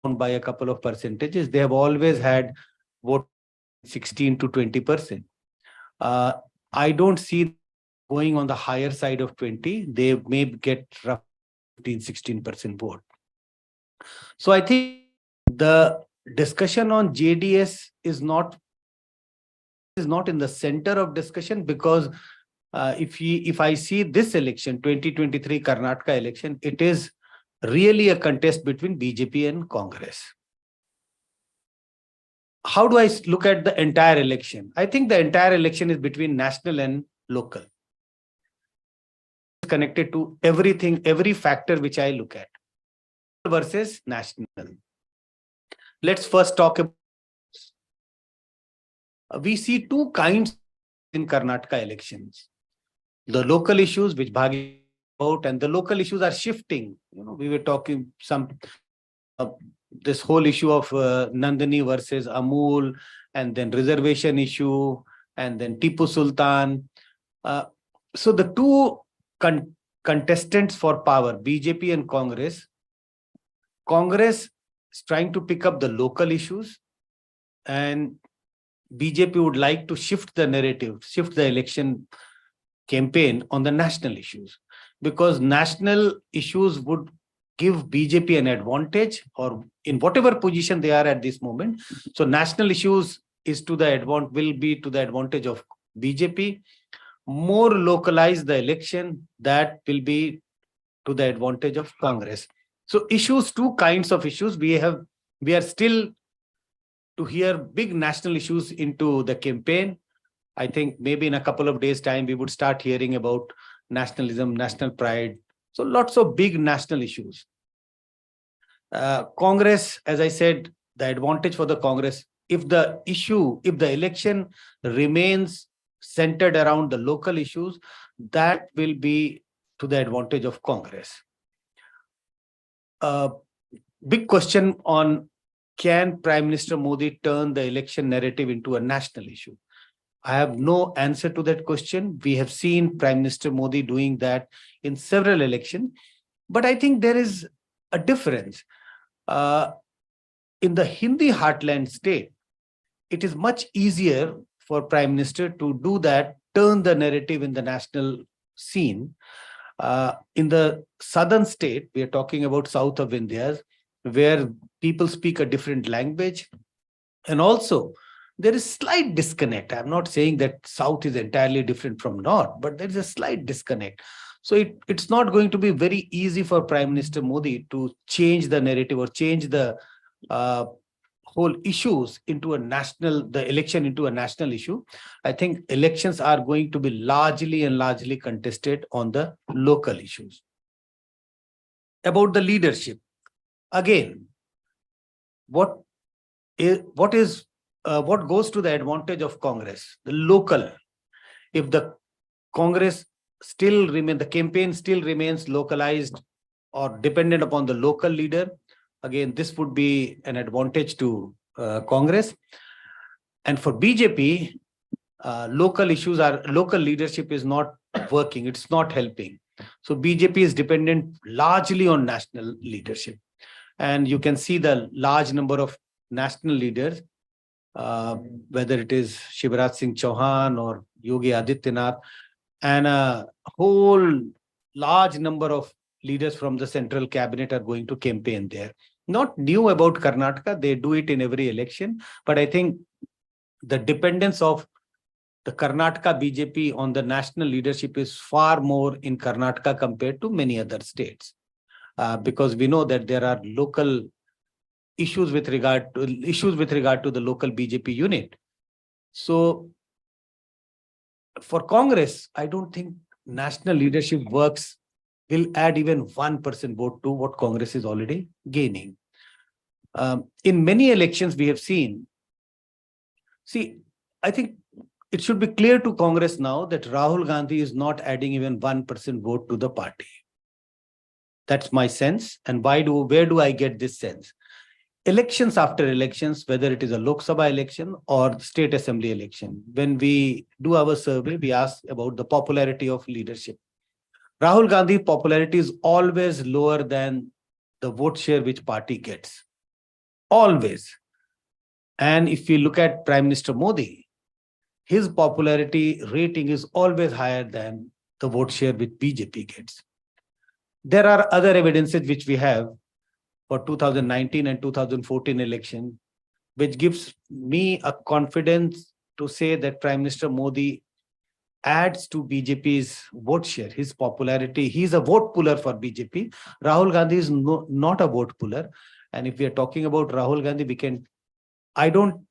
down by a couple of percentages. They have always had vote 16 to 20%. I don't see going on the higher side of 20. They may get roughly 15-16% vote. So I think the discussion on JDS is not in the center of discussion, because if I see this election, 2023 Karnataka election, it is really a contest between BJP and Congress. How do I look at the entire election? I think the entire election is between national and local. It's connected to everything, every factor which I look at. Versus national. Let's first talk about. We see two kinds in Karnataka elections. The local issues which Bhagi about, and the local issues are shifting. You know, we were talking this whole issue of Nandini versus Amul, and then reservation issue, and then Tipu Sultan. So the two contestants for power, BJP and Congress is trying to pick up the local issues, and BJP would like to shift the narrative, shift the election campaign on the national issues, because national issues would give BJP an advantage, or in whatever position they are at this moment. So national issues is will be to the advantage of BJP. More localize the election, that will be to the advantage of Congress. So issues, two kinds of issues. We are still to hear big national issues into the campaign. I think maybe in a couple of days' time, we would start hearing about nationalism, national pride. So lots of big national issues. Congress, as I said, the advantage for the Congress, if the election remains centered around the local issues, that will be to the advantage of Congress. Big question on, can Prime Minister Modi turn the election narrative into a national issue? I have no answer to that question. We have seen Prime Minister Modi doing that in several elections, but I think there is a difference. In the Hindi heartland state, it is much easier for Prime Minister to do that, turn the narrative in the national scene. In the southern state, we are talking about south of Vindhyas, where people speak a different language. And also, there is slight disconnect. I'm not saying that south is entirely different from north, but there is a slight disconnect. So it's not going to be very easy for Prime Minister Modi to change the narrative or change the whole issues into a national, the election into a national issue, I think elections are going to be largely contested on the local issues. About the leadership, again, what goes to the advantage of Congress? The local. If the Congress still remain, the campaign still remains localized or dependent upon the local leader, again, this would be an advantage to Congress. And for BJP, local leadership is not working. It's not helping. So BJP is dependent largely on national leadership. And you can see the large number of national leaders, whether it is Shivraj Singh Chauhan or Yogi Adityanath, and a whole large number of leaders from the central cabinet are going to campaign there. Not new about Karnataka, they do it in every election, but I think the dependence of the Karnataka BJP on the national leadership is far more in Karnataka compared to many other states, because we know that there are local issues with regard to the local BJP unit. So for Congress, I don't think national leadership works will add even 1% vote to what Congress is already gaining. In many elections we have seen, I think it should be clear to Congress now that Rahul Gandhi is not adding even 1% vote to the party. That's my sense. And where do I get this sense? Elections after elections, whether it is a Lok Sabha election or state assembly election, when we do our survey, we ask about the popularity of leadership. Rahul Gandhi's popularity is always lower than the vote share which party gets. Always. And if we look at Prime Minister Modi, his popularity rating is always higher than the vote share which BJP gets. There are other evidences which we have for 2019 and 2014 election, which gives me a confidence to say that Prime Minister Modi adds to BJP's vote share, his popularity. He's a vote puller for BJP. Rahul Gandhi is not a vote puller. And if we are talking about Rahul Gandhi, I don't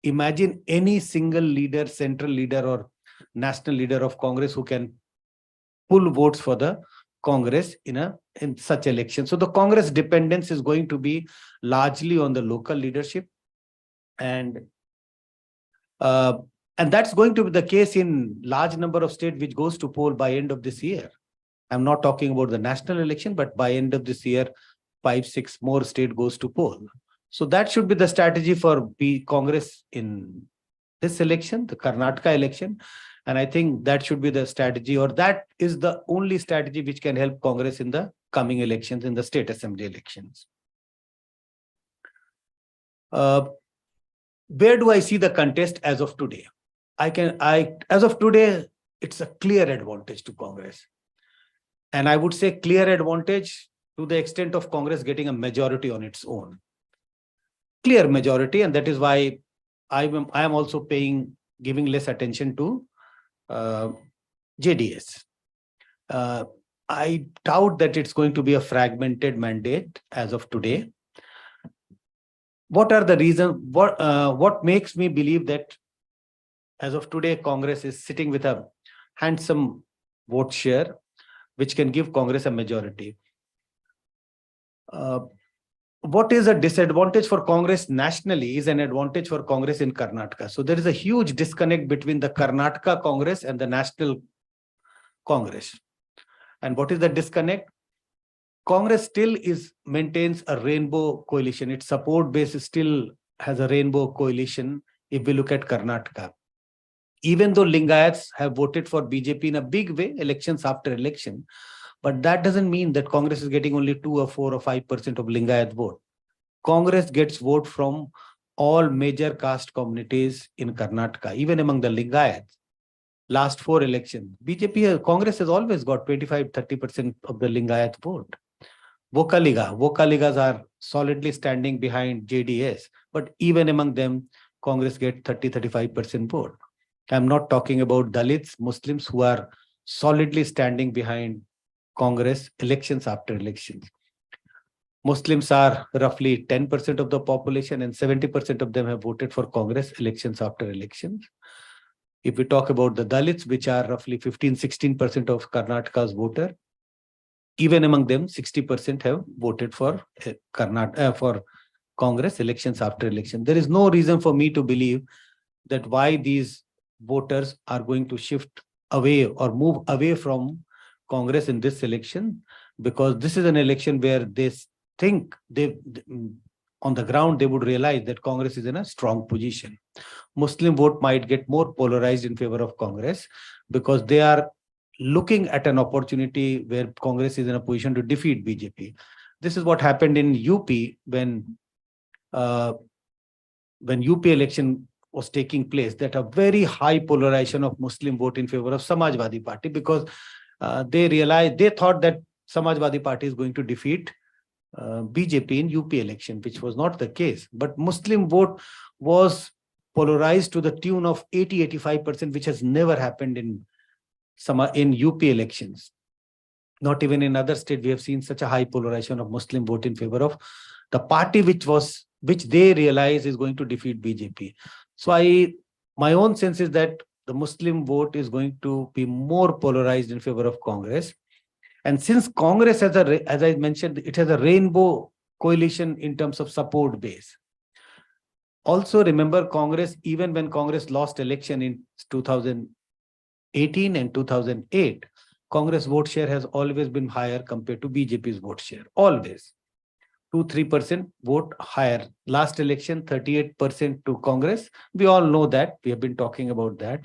imagine any single leader, central leader or national leader of Congress who can pull votes for the Congress in such election. So the Congress dependence is going to be largely on the local leadership, and that's going to be the case in large number of states which goes to poll by end of this year. I'm not talking about the national election, but by end of this year, 5-6 more state goes to poll. So that should be the strategy for Congress in this election, the Karnataka election. And I think that should be the strategy, or that is the only strategy which can help Congress in the coming elections, in the state assembly elections. Where do I see the contest as of today? As of today, it's a clear advantage to Congress. And I would say clear advantage to the extent of Congress getting a majority on its own. Clear majority, and that is why I am also giving less attention to JDS. I doubt that it's going to be a fragmented mandate as of today. What are the reasons? What makes me believe that as of today, Congress is sitting with a handsome vote share, which can give Congress a majority? What is a disadvantage for Congress nationally is an advantage for Congress in Karnataka. So there is a huge disconnect between the Karnataka Congress and the National Congress. And what is the disconnect? Congress still maintains a rainbow coalition. Its support base still has a rainbow coalition if we look at Karnataka. Even though Lingayats have voted for BJP in a big way, elections after election, but that doesn't mean that Congress is getting only 2 or 4 or 5% of Lingayat vote. Congress gets vote from all major caste communities in Karnataka, even among the Lingayats. Last 4 elections, Congress has always got 25-30% of the Lingayat vote. Vokaligas are solidly standing behind JDS, but even among them, Congress gets 30-35% vote. I'm not talking about Dalits, Muslims who are solidly standing behind Congress elections after elections. Muslims are roughly 10% of the population, and 70% of them have voted for Congress elections after elections. If we talk about the Dalits, which are roughly 15-16% of Karnataka's voter, even among them, 60% have voted for for Congress elections after election. There is no reason for me to believe that why these voters are going to shift away or move away from Congress in this election, because this is an election where they think on the ground they would realize that Congress is in a strong position. Muslim vote might get more polarized in favor of Congress because they are looking at an opportunity where Congress is in a position to defeat BJP. This is what happened in UP when UP election was taking place, that a very high polarization of Muslim vote in favor of Samajwadi Party, because they thought that Samajwadi Party is going to defeat BJP in UP election, which was not the case. But Muslim vote was polarized to the tune of 80-85%, which has never happened in UP elections. Not even in other states we have seen such a high polarization of Muslim vote in favor of the party which they realize is going to defeat BJP. So my own sense is that the Muslim vote is going to be more polarized in favor of Congress. And since Congress has as I mentioned, it has a rainbow coalition in terms of support base. Also remember, Congress, even when Congress lost election in 2018 and 2008, Congress vote share has always been higher compared to BJP's vote share, always. 2-3% vote higher. Last election, 38% to Congress. We all know that. We have been talking about that.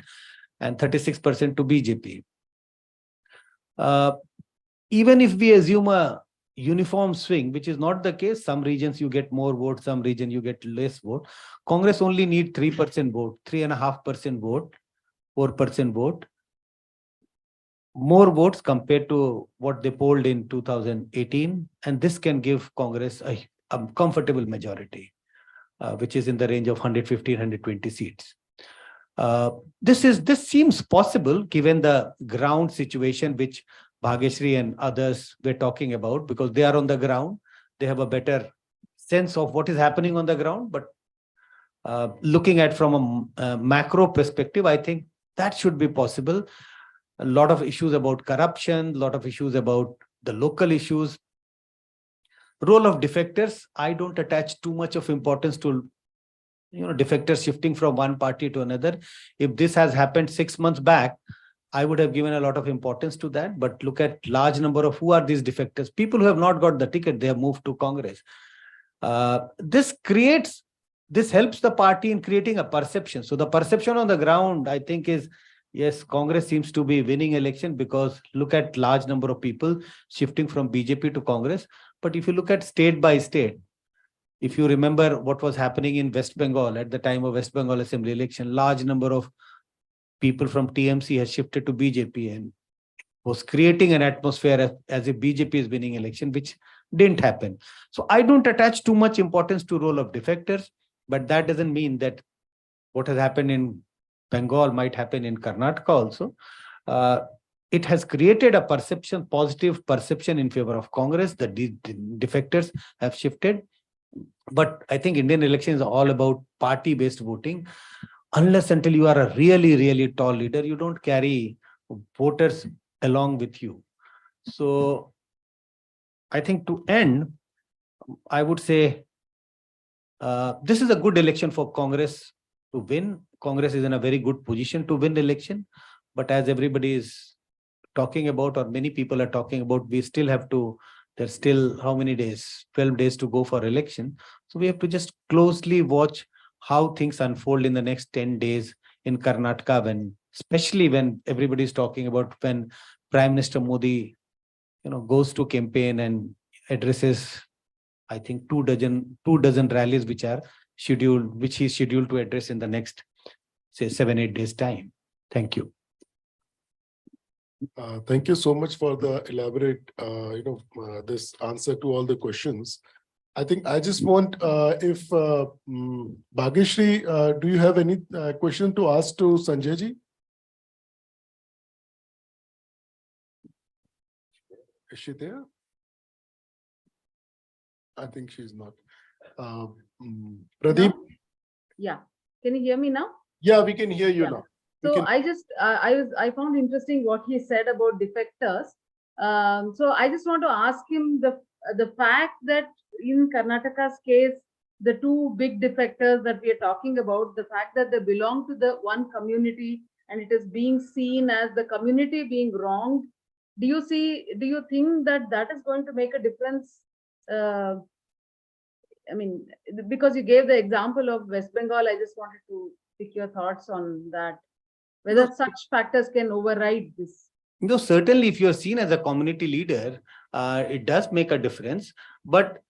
And 36% to BJP. Even if we assume a uniform swing, which is not the case, some regions you get more votes, some region you get less vote. Congress only need 3% vote, 3.5% vote, 4% vote. More votes compared to what they polled in 2018, and this can give Congress a comfortable majority, which is in the range of 115-120 seats. This seems possible given the ground situation which Bhageshri and others were talking about, because they are on the ground. They have a better sense of what is happening on the ground. But looking at from a macro perspective, I think that should be possible. A lot of issues about corruption, a lot of issues about the local issues. Role of defectors, I don't attach too much of importance to defectors shifting from one party to another. If this has happened 6 months back, I would have given a lot of importance to that. But look at large number of who are these defectors. People who have not got the ticket, they have moved to Congress. This helps the party in creating a perception. So the perception on the ground, I think, is yes, Congress seems to be winning election because look at large number of people shifting from BJP to Congress. But if you look at state by state, if you remember what was happening in West Bengal at the time of West Bengal Assembly election, large number of people from TMC has shifted to BJP and was creating an atmosphere as if BJP is winning election, which didn't happen. So I don't attach too much importance to role of defectors, but that doesn't mean that what has happened in Bengal might happen in Karnataka also. It has created a perception, positive perception in favor of Congress. The defectors have shifted. But I think Indian elections are all about party-based voting. Unless until you are a really, really tall leader, you don't carry voters along with you. So I think to end, I would say this is a good election for Congress to win. Congress is in a very good position to win the election. But as everybody is talking about, or many people are talking about, we still have to, there's still how many days? 12 days to go for election. So we have to just closely watch how things unfold in the next 10 days in Karnataka, especially when everybody is talking about when Prime Minister Modi, goes to campaign and addresses, I think 2 dozen rallies which he's scheduled to address in the next, say, 7-8 days time. Thank you. Thank you so much for the elaborate, this answer to all the questions. I think I just want, if Bhageshri, do you have any question to ask to Sanjay ji? Is she there? I think she's not. Pradeep, No? Yeah. Can you hear me now? yeah, we can hear you Yeah. now. We So can- I found interesting what he said about defectors. So I just want to ask him the fact that in Karnataka's case, the two big defectors that we are talking about, the fact that they belong to the one community and it is being seen as the community being wronged. Do you think that that is going to make a difference? I mean, because you gave the example of West Bengal, I just wanted to pick your thoughts on that. Whether such factors can override this. No, certainly if you're seen as a community leader, it does make a difference. But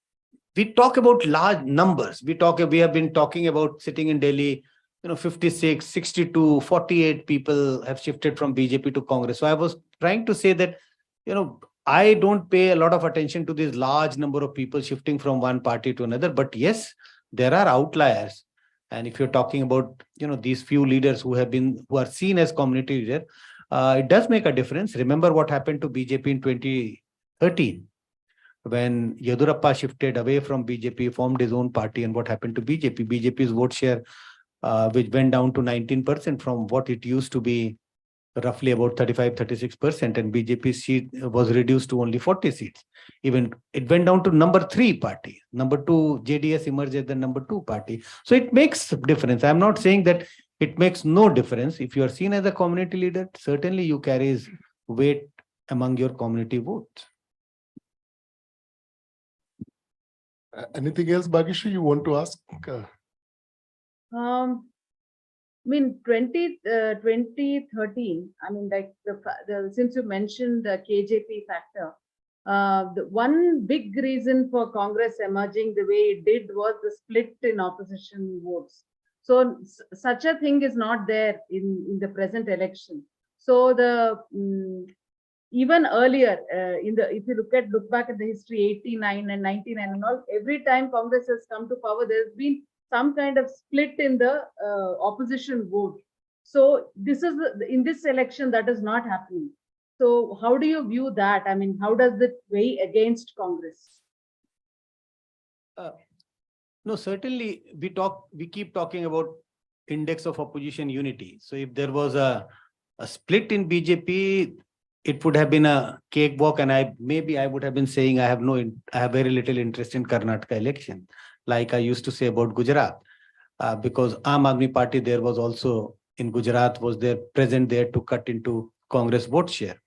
we talk about large numbers. We have been talking about sitting in Delhi, 56, 62, 48 people have shifted from BJP to Congress. So I was trying to say that, I don't pay a lot of attention to this large number of people shifting from one party to another. But yes, there are outliers. And if you're talking about, these few leaders who are seen as community leaders, it does make a difference. Remember what happened to BJP in 2013 when Yedurappa shifted away from BJP, formed his own party, and what happened to BJP? BJP's vote share, which went down to 19% from what it used to be roughly about 35-36%, and BJP's seat was reduced to only 40 seats. Even it went down to number 3 party. Number 2, JDS emerged as the number 2 party. So it makes a difference. I'm not saying that it makes no difference. If you are seen as a community leader, certainly you carry weight among your community votes. Anything else, Bhagishri, you want to ask? I mean, 2013, I mean, like since you mentioned the KJP factor, the one big reason for Congress emerging the way it did was the split in opposition votes. So such a thing is not there in the present election. So even earlier, if you look back at the history, 89 and 99 and all, every time Congress has come to power, there's been some kind of split in the opposition vote. So in this election, that is not happening. So how do you view that? I mean, how does it weigh against Congress? No, certainly we keep talking about index of opposition unity. So if there was a split in BJP, it would have been a cakewalk, and I would have been saying I have very little interest in Karnataka election, like I used to say about Gujarat, because Aam Aadmi Party there was also in Gujarat was there present there to cut into Congress vote share.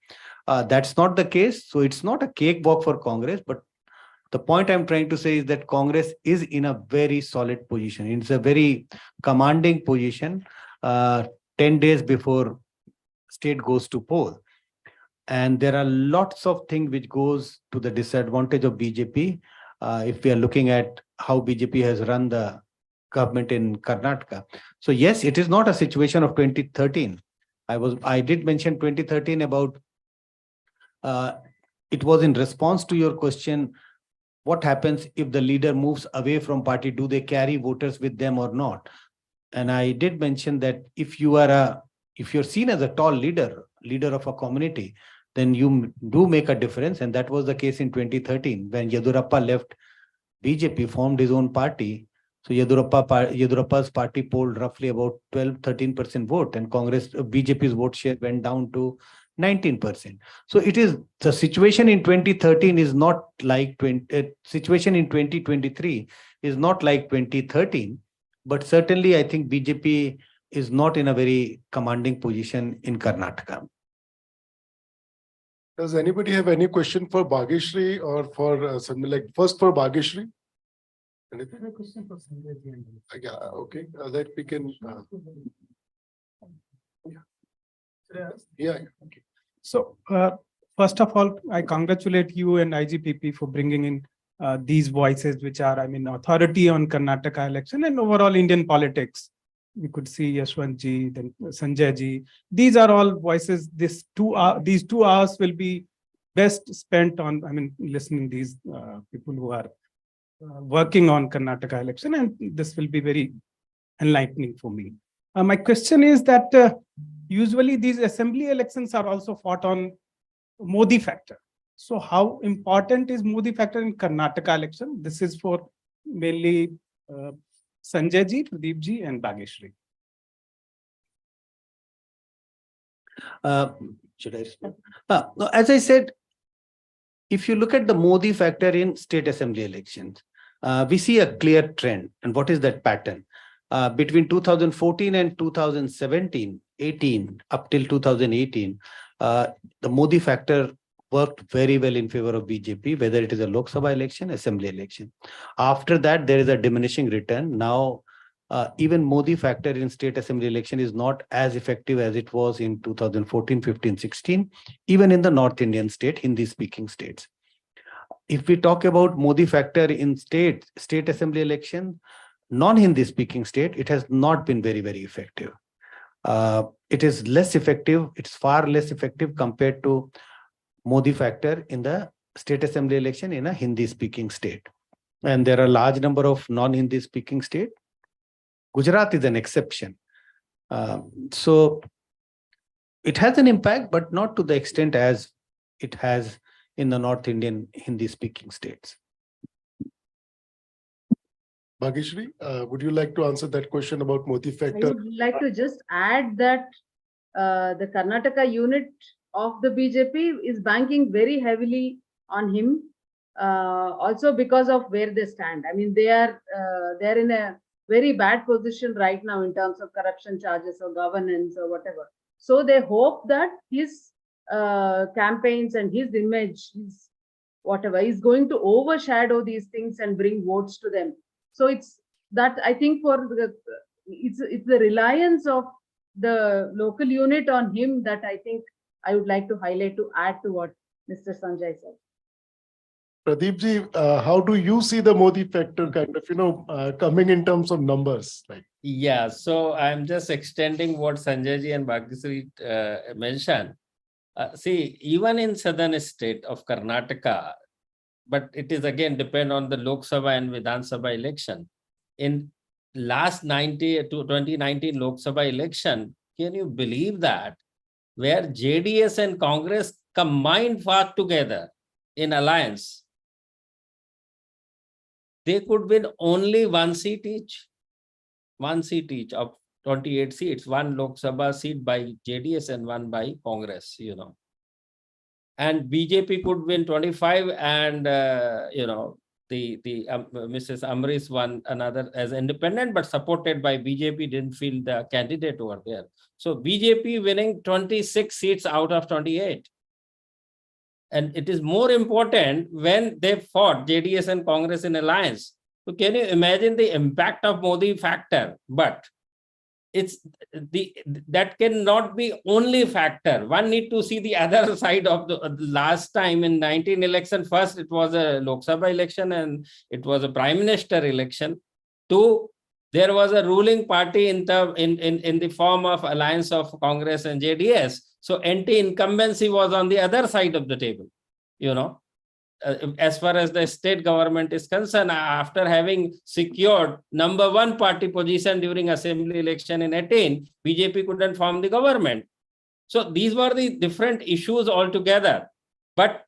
That's not the case. So it's not a cakewalk for Congress, but the point I'm trying to say is that Congress is in a very solid position. It's a very commanding position 10 days before state goes to poll. And there are lots of things which goes to the disadvantage of BJP. If we are looking at how BJP has run the government in Karnataka. So yes, it is not a situation of 2013. I did mention 2013 about, it was in response to your question, what happens if the leader moves away from party? Do they carry voters with them or not? And I did mention that if you're seen as a tall leader of a community, then you do make a difference. And that was the case in 2013 when Yedurappa left BJP, formed his own party. So Yedurappa's party polled roughly about 12-13% vote, and BJP's vote share went down to 19%. So it is the situation in 2013 is not like situation in 2023 is not like 2013, but certainly I think BJP is not in a very commanding position in Karnataka. Does anybody have any question for Bhagishri or for something like first for Bhagishri? Anything? A question for Sanjay ji. Yeah, okay. That we can. Yeah. Okay. So, first of all, I congratulate you and IGPP for bringing in these voices, which are, I mean, authority on Karnataka election and overall Indian politics. We could see Yashwant ji, then Sanjay ji. These are all voices. These 2 hours will be best spent on, I mean, listening these people who are working on Karnataka election, and this will be very enlightening for me. My question is that usually these assembly elections are also fought on Modi factor. So how important is Modi factor in Karnataka election? This is for mainly Sanjay ji, Pradeep ji, and Bageshri. Should I respond? No, as I said, if you look at the Modi factor in state assembly elections, we see a clear trend. And what is that pattern? Between 2014 and 2017, 18, up till 2018, the Modi factor worked very well in favor of BJP, whether it is a Lok Sabha election, assembly election. After that, there is a diminishing return. Now, even Modi factor in state assembly election is not as effective as it was in 2014, 15, 16, even in the North Indian state, Hindi-speaking states. If we talk about Modi factor in state assembly election, non-Hindi speaking state, it has not been very, very effective. It is less effective. It's far less effective compared to Modi factor in the state assembly election in a Hindi speaking state. And there are a large number of non-Hindi speaking states. Gujarat is an exception. So it has an impact, but not to the extent as it has in the North Indian Hindi speaking states. Bhageshri, would you like to answer that question about Modi I factor? would like to just add that the Karnataka unit of the BJP is banking very heavily on him, also because of where they stand. I mean, they're in a very bad position right now in terms of corruption charges or governance or whatever. So they hope that his campaigns and his image, his whatever, is going to overshadow these things and bring votes to them. So it's that, I think, for it's the reliance of the local unit on him that I think I would like to highlight, to add to what Mr. Sanjay said. Pradeep ji, how do you see the Modi factor kind of, coming in terms of numbers? Like, Yeah, so I'm just extending what Sanjay ji and Bhagyasri mentioned. See, even in southern state of Karnataka, but it is again depend on the Lok Sabha and Vidhan Sabha election. In last 2019 Lok Sabha election, can you believe that? Where JDS and Congress combined fought together in alliance, they could win only one seat each of 28 seats, one Lok Sabha seat by JDS and one by Congress, And BJP could win 25 and, Mrs. Amrish won another as independent, but supported by BJP, didn't feel the candidate over there. So BJP winning 26 seats out of 28. And it is more important when they fought JDS and Congress in alliance. So can you imagine the impact of Modi factor? But that cannot be only factor. One need to see the other side of the last time in 19 election. First, it was a Lok Sabha election and it was a prime minister election. Two, there was a ruling party in the form of alliance of Congress and JDS. So anti-incumbency was on the other side of the table, as far as the state government is concerned, after having secured number one party position during assembly election in 18, BJP couldn't form the government. So these were the different issues altogether. But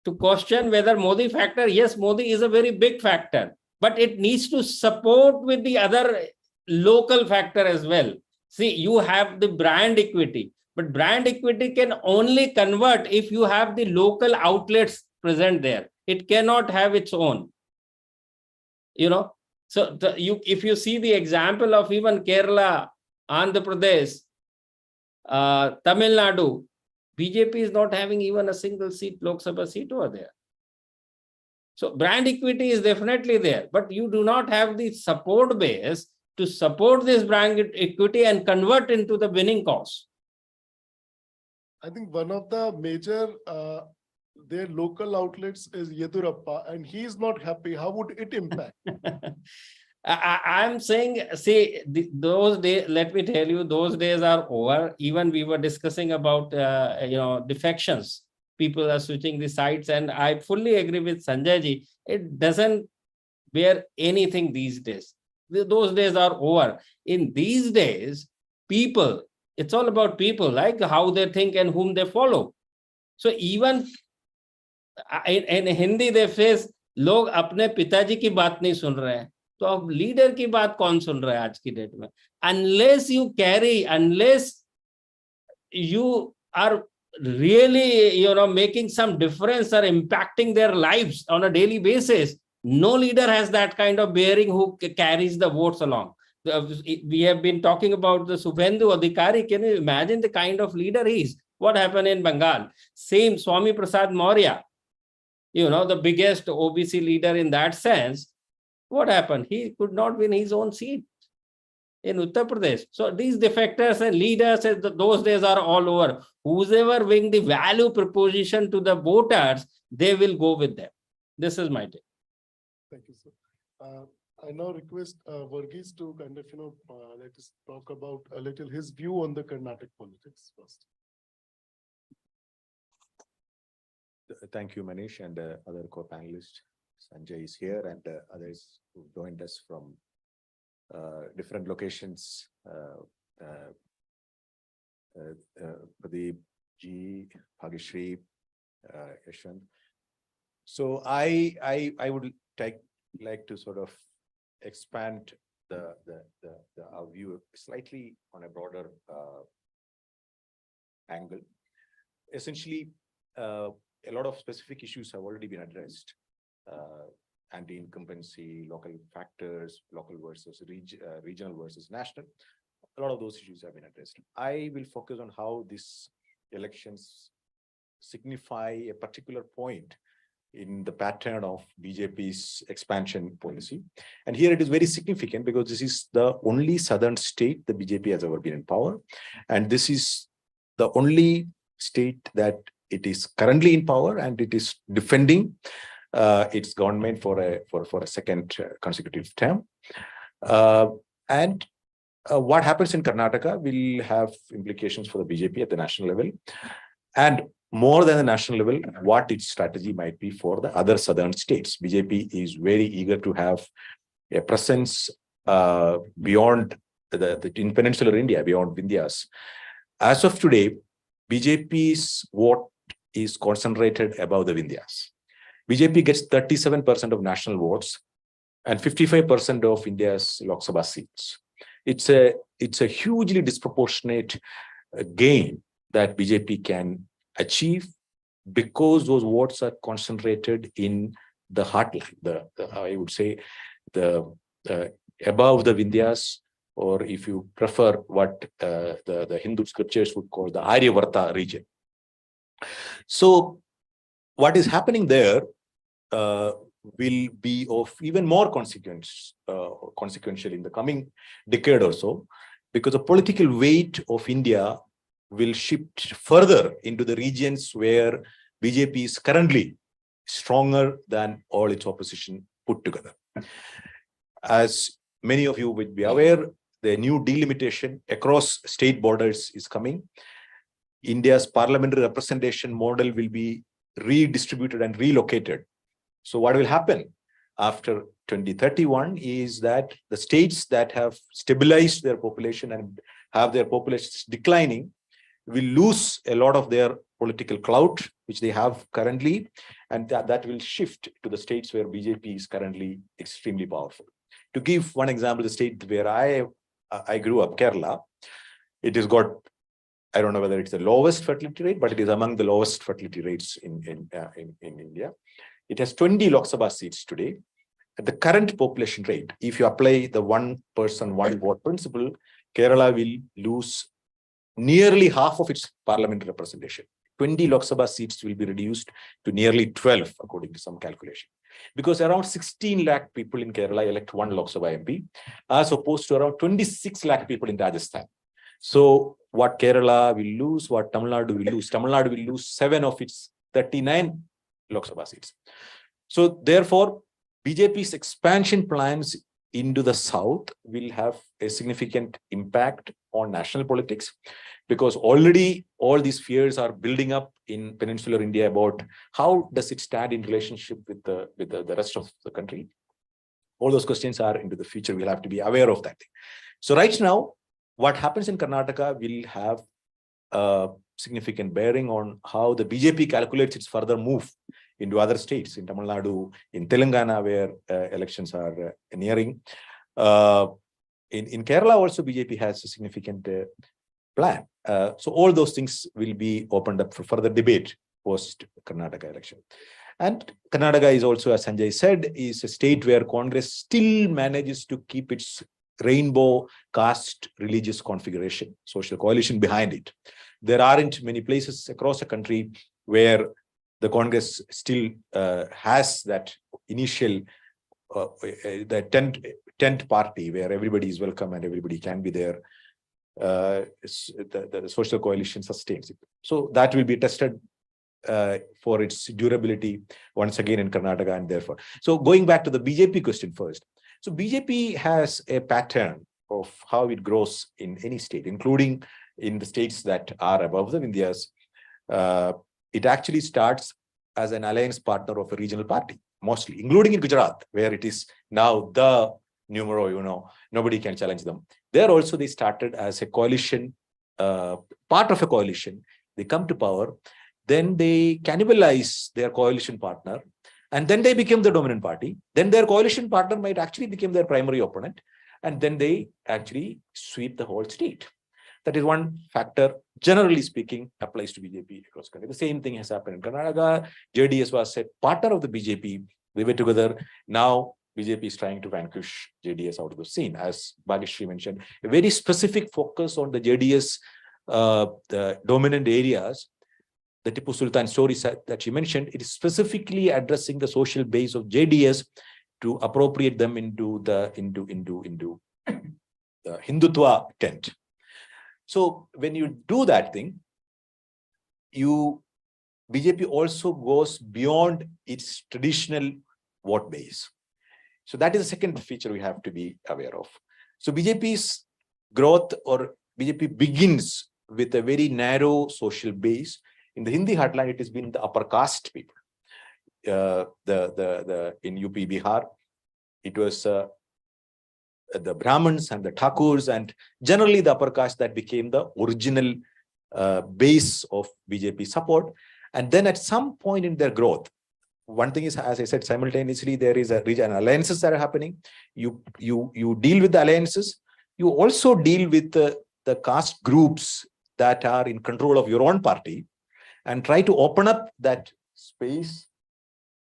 to question whether Modi factor, yes, Modi is a very big factor, but it needs to support with the other local factor as well. See, you have the brand equity, but brand equity can only convert if you have the local outlets present there. It cannot have its own, So if you see the example of even Kerala, Andhra Pradesh, Tamil Nadu, BJP is not having even a single seat, Lok Sabha seat over there. So brand equity is definitely there, but you do not have the support base to support this brand equity and convert into the winning cause. I think one of the major their local outlets is Yedurappa, and he is not happy. How would it impact? I'm saying, see, those days, let me tell you, those days are over. Even we were discussing about, defections. People are switching the sides, and I fully agree with Sanjay ji. It doesn't bear anything these days. Those days are over. In these days, people, it's all about people, like how they think and whom they follow. So even in Hindi they face लोग अपने पिताजी की बात नहीं सुन रहे हैं, तो अब लीडर की बात कौन सुन रहा है आज की डेट में? Unless you carry, unless you are really, making some difference or impacting their lives on a daily basis, no leader has that kind of bearing who carries the votes along. We have been talking about the Subhendu Adhikari. Can you imagine the kind of leader he is? What happened in Bengal? Same Swami Prasad Maurya, the biggest OBC leader in that sense. What happened? He could not win his own seat in Uttar Pradesh. So these defectors and leaders, those days are all over. Whoever bring the value proposition to the voters, they will go with them. This is my take. Thank you, sir. I now request Varghese to kind of, let us talk about a little his view on the Karnataka politics first. Thank you, Manish, and other co-panelists. Sanjay is here, and others who joined us from different locations. Pradeep G, Bhagishri, Yashwant. So I would like to sort of expand our view slightly on a broader angle. Essentially, a lot of specific issues have already been addressed. Anti-incumbency, local factors, local versus regional versus national. A lot of those issues have been addressed. I will focus on how these elections signify a particular point in the pattern of BJP's expansion policy. And here it is very significant because this is the only southern state the BJP has ever been in power. And this is the only state that it is currently in power, and it is defending its government for a second consecutive term. What happens in Karnataka will have implications for the BJP at the national level, and more than the national level, what its strategy might be for the other southern states. BJP is very eager to have a presence beyond in peninsular India, beyond Vindhyas. As of today, BJP's vote is concentrated above the Vindhyas. BJP gets 37% of national votes and 55% of India's Lok Sabha seats. It's a hugely disproportionate gain that BJP can achieve because those votes are concentrated in the heartland, I would say the above the Vindhyas, or if you prefer what the Hindu scriptures would call the Aryavarta region. So what is happening there will be of even more consequential in the coming decade or so, because the political weight of India will shift further into the regions where BJP is currently stronger than all its opposition put together. As many of you would be aware, the new delimitation across state borders is coming. India's parliamentary representation model will be redistributed and relocated. So what will happen after 2031 is that the states that have stabilized their population and have their populations declining will lose a lot of their political clout, which they have currently, and that will shift to the states where BJP is currently extremely powerful. To give one example, the state where I grew up, Kerala, it has got, I don't know whether it's the lowest fertility rate, but it is among the lowest fertility rates in India. It has 20 Lok Sabha seats today. At the current population rate, if you apply the one person, one vote principle, Kerala will lose nearly half of its parliamentary representation. 20 Lok Sabha seats will be reduced to nearly 12, according to some calculation. Because around 16 lakh people in Kerala elect one Lok Sabha MP, as opposed to around 26 lakh people in Rajasthan. So what Kerala will lose, what Tamil Nadu will lose, Tamil Nadu will lose 7 of its 39 Lok Sabha seats. So therefore, BJP's expansion plans into the south will have a significant impact on national politics, because already all these fears are building up in peninsular India about how does it stand in relationship with the rest of the country. All those questions are into the future. We'll have to be aware of that. So right now, what happens in Karnataka will have a significant bearing on how the BJP calculates its further move into other states, in Tamil Nadu, in Telangana, where elections are nearing. In Kerala also, BJP has a significant plan. So all those things will be opened up for further debate post Karnataka election. And Karnataka is also, as Sanjay said, is a state where Congress still manages to keep its rainbow caste religious configuration, social coalition behind it. There aren't many places across the country where the Congress still has that initial the tent party where everybody is welcome and everybody can be there. The social coalition sustains it. So that will be tested for its durability once again in Karnataka and therefore. So going back to the BJP question first. So BJP has a pattern of how it grows in any state, including in the states that are above the Vindhyas. It actually starts as an alliance partner of a regional party, mostly, including in Gujarat, where it is now the numero, nobody can challenge them. There also they started as a coalition, part of a coalition. They come to power, then they cannibalize their coalition partner, and then they become the dominant party. Then their coalition partner might actually become their primary opponent, and then they actually sweep the whole state. That is one factor, generally speaking, applies to BJP across the country. The same thing has happened in Karnataka. JDS was a partner of the BJP. They were together. Now, BJP is trying to vanquish JDS out of the scene. As Bhageshri mentioned, a very specific focus on the JDS, the dominant areas. The Tipu Sultan story that she mentioned, it is specifically addressing the social base of JDS to appropriate them into the Hindutva tent. So when you do that thing, BJP also goes beyond its traditional vote base. So that is the second feature we have to be aware of. So BJP's growth, or BJP begins with a very narrow social base. In the Hindi heartland, it has been the upper caste people. In UP, Bihar, it was the Brahmins and the Thakurs, and generally the upper caste that became the original base of BJP support. And then at some point in their growth, one thing is, as I said, simultaneously there is an alliances that are happening. You deal with the alliances. You also deal with the caste groups that are in control of your own party, and try to open up that space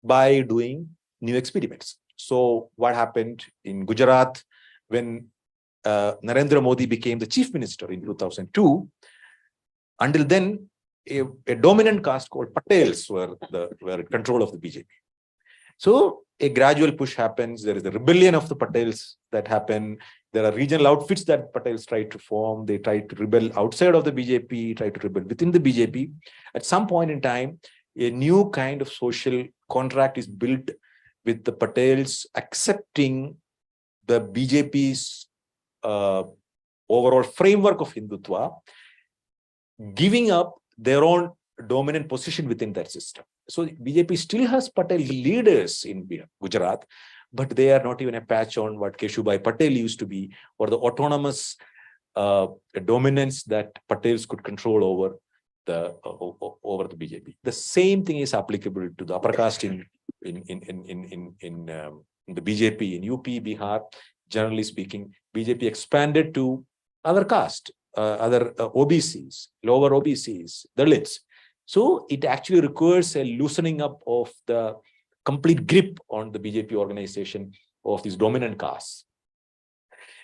by doing new experiments. So what happened in Gujarat when Narendra Modi became the chief minister in 2002? Until then, a dominant caste called Patels were in control of the BJP. So a gradual push happens. There is the rebellion of the Patels that happen. There are regional outfits that Patels try to form. They try to rebel outside of the BJP, try to rebel within the BJP. At some point in time, a new kind of social contract is built with the Patels accepting the BJP's overall framework of Hindutva, giving up their own dominant position within that system. So BJP still has Patel leaders in Gujarat, but they are not even a patch on what Keshubhai Patel used to be, or the autonomous dominance that Patels could control over the BJP. The same thing is applicable to the upper caste in the BJP in UP, Bihar. Generally speaking, BJP expanded to other caste, other OBCs, lower OBCs, Dalits. So it actually requires a loosening up of the complete grip on the BJP organization of these dominant castes.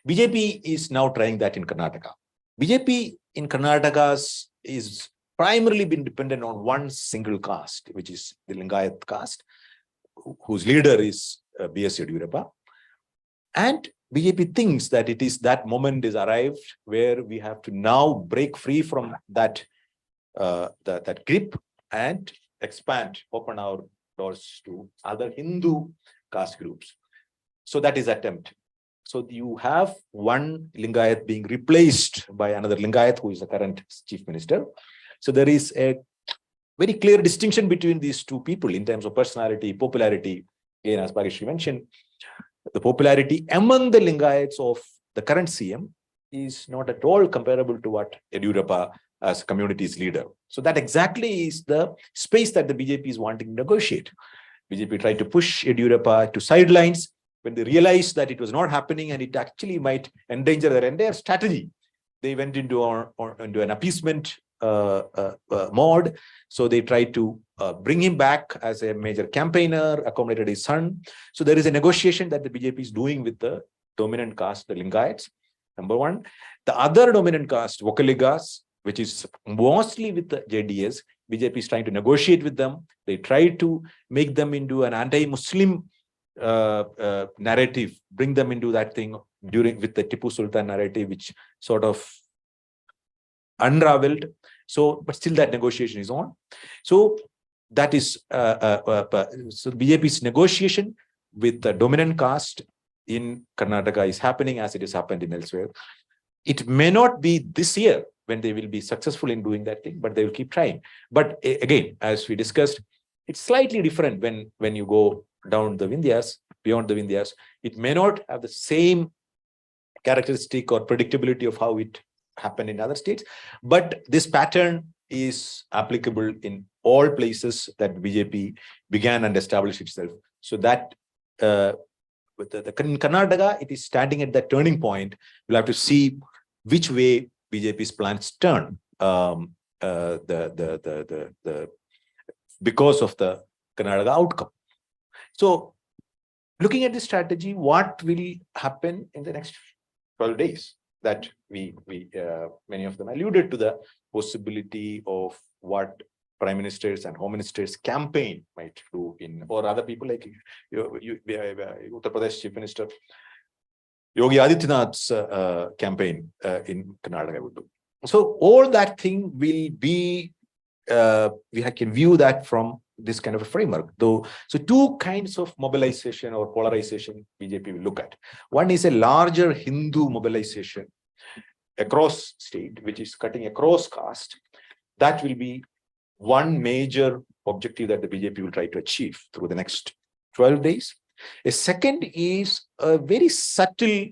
BJP is now trying that in Karnataka. BJP in Karnataka is primarily been dependent on one single caste, which is the Lingayat caste, whose leader is B.S. Yediyurappa. And BJP thinks that it is that moment is arrived where we have to now break free from that that grip and expand, open our doors to other Hindu caste groups. So that is attempt. So you have one Lingayat being replaced by another Lingayat, who is the current chief minister. So there is a very clear distinction between these two people in terms of personality, popularity. Again, as Bhageshri mentioned, the popularity among the Lingayats of the current CM is not at all comparable to what Yediyurappa as community's leader. So that exactly is the space that the BJP is wanting to negotiate. BJP tried to push Yediyurappa to sidelines when they realized that it was not happening and it actually might endanger their entire strategy. They went into an appeasement mode. So they tried to bring him back as a major campaigner, accommodated his son. So there is a negotiation that the BJP is doing with the dominant caste, the Lingayats, number one. The other dominant caste, Vokaligas, which is mostly with the JDS, BJP is trying to negotiate with them. They try to make them into an anti-Muslim narrative, bring them into that thing with the Tipu Sultan narrative, which sort of unraveled. So, but still that negotiation is on. So that is so BJP's negotiation with the dominant caste in Karnataka is happening as it has happened in elsewhere. It may not be this year when they will be successful in doing that thing, but they will keep trying. But again, as we discussed, it's slightly different when you go down the Vindhyas, beyond the Vindhyas. It may not have the same characteristic or predictability of how it happened in other states, but this pattern is applicable in all places that BJP began and established itself. So that with in Karnataka, it is standing at that turning point. We'll have to see which way BJP's plans turn because of the Karnataka outcome. So looking at this strategy, what will happen in the next 12 days? That many of them alluded to the possibility of what prime ministers and home ministers campaign might do or other people like Uttar Pradesh Chief Minister Yogi Adityanath's campaign in Karnataka would do. So all that thing will be, we can view that from this kind of a framework. So two kinds of mobilization or polarization BJP will look at. One is a larger Hindu mobilization across state, which is cutting across caste. That will be one major objective that the BJP will try to achieve through the next 12 days. A second is a very subtle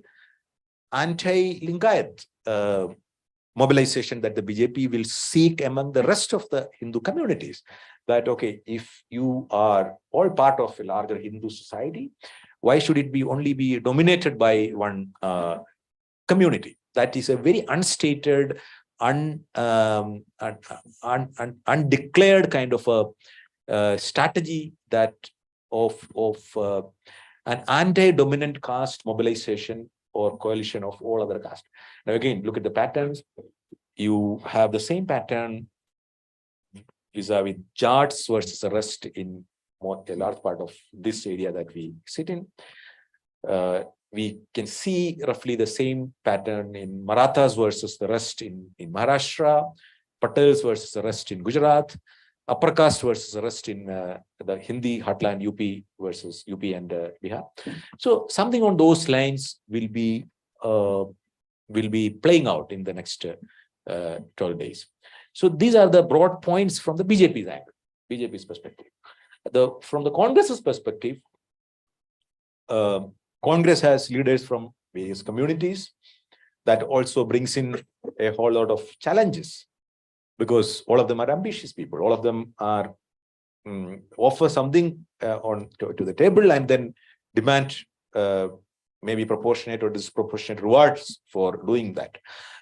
anti-Lingayat mobilization that the BJP will seek among the rest of the Hindu communities. That, okay, if you are all part of a larger Hindu society, why should it only be dominated by one community? That is a very unstated, undeclared kind of a strategy that of an anti-dominant caste mobilization or coalition of all other castes. Now again, look at the patterns. You have the same pattern vis-a-vis Jats versus the rest in a large part of this area that we sit in. We can see roughly the same pattern in Marathas versus the rest in Maharashtra, Patels versus the rest in Gujarat, upper caste versus the rest in the Hindi heartland UP versus UP and Bihar. So something on those lines will be playing out in the next 12 days. So these are the broad points from the BJP's angle, BJP's perspective. From the Congress's perspective, Congress has leaders from various communities. That also brings in a whole lot of challenges because all of them are ambitious people. All of them are offer something to the table and then demand maybe proportionate or disproportionate rewards for doing that.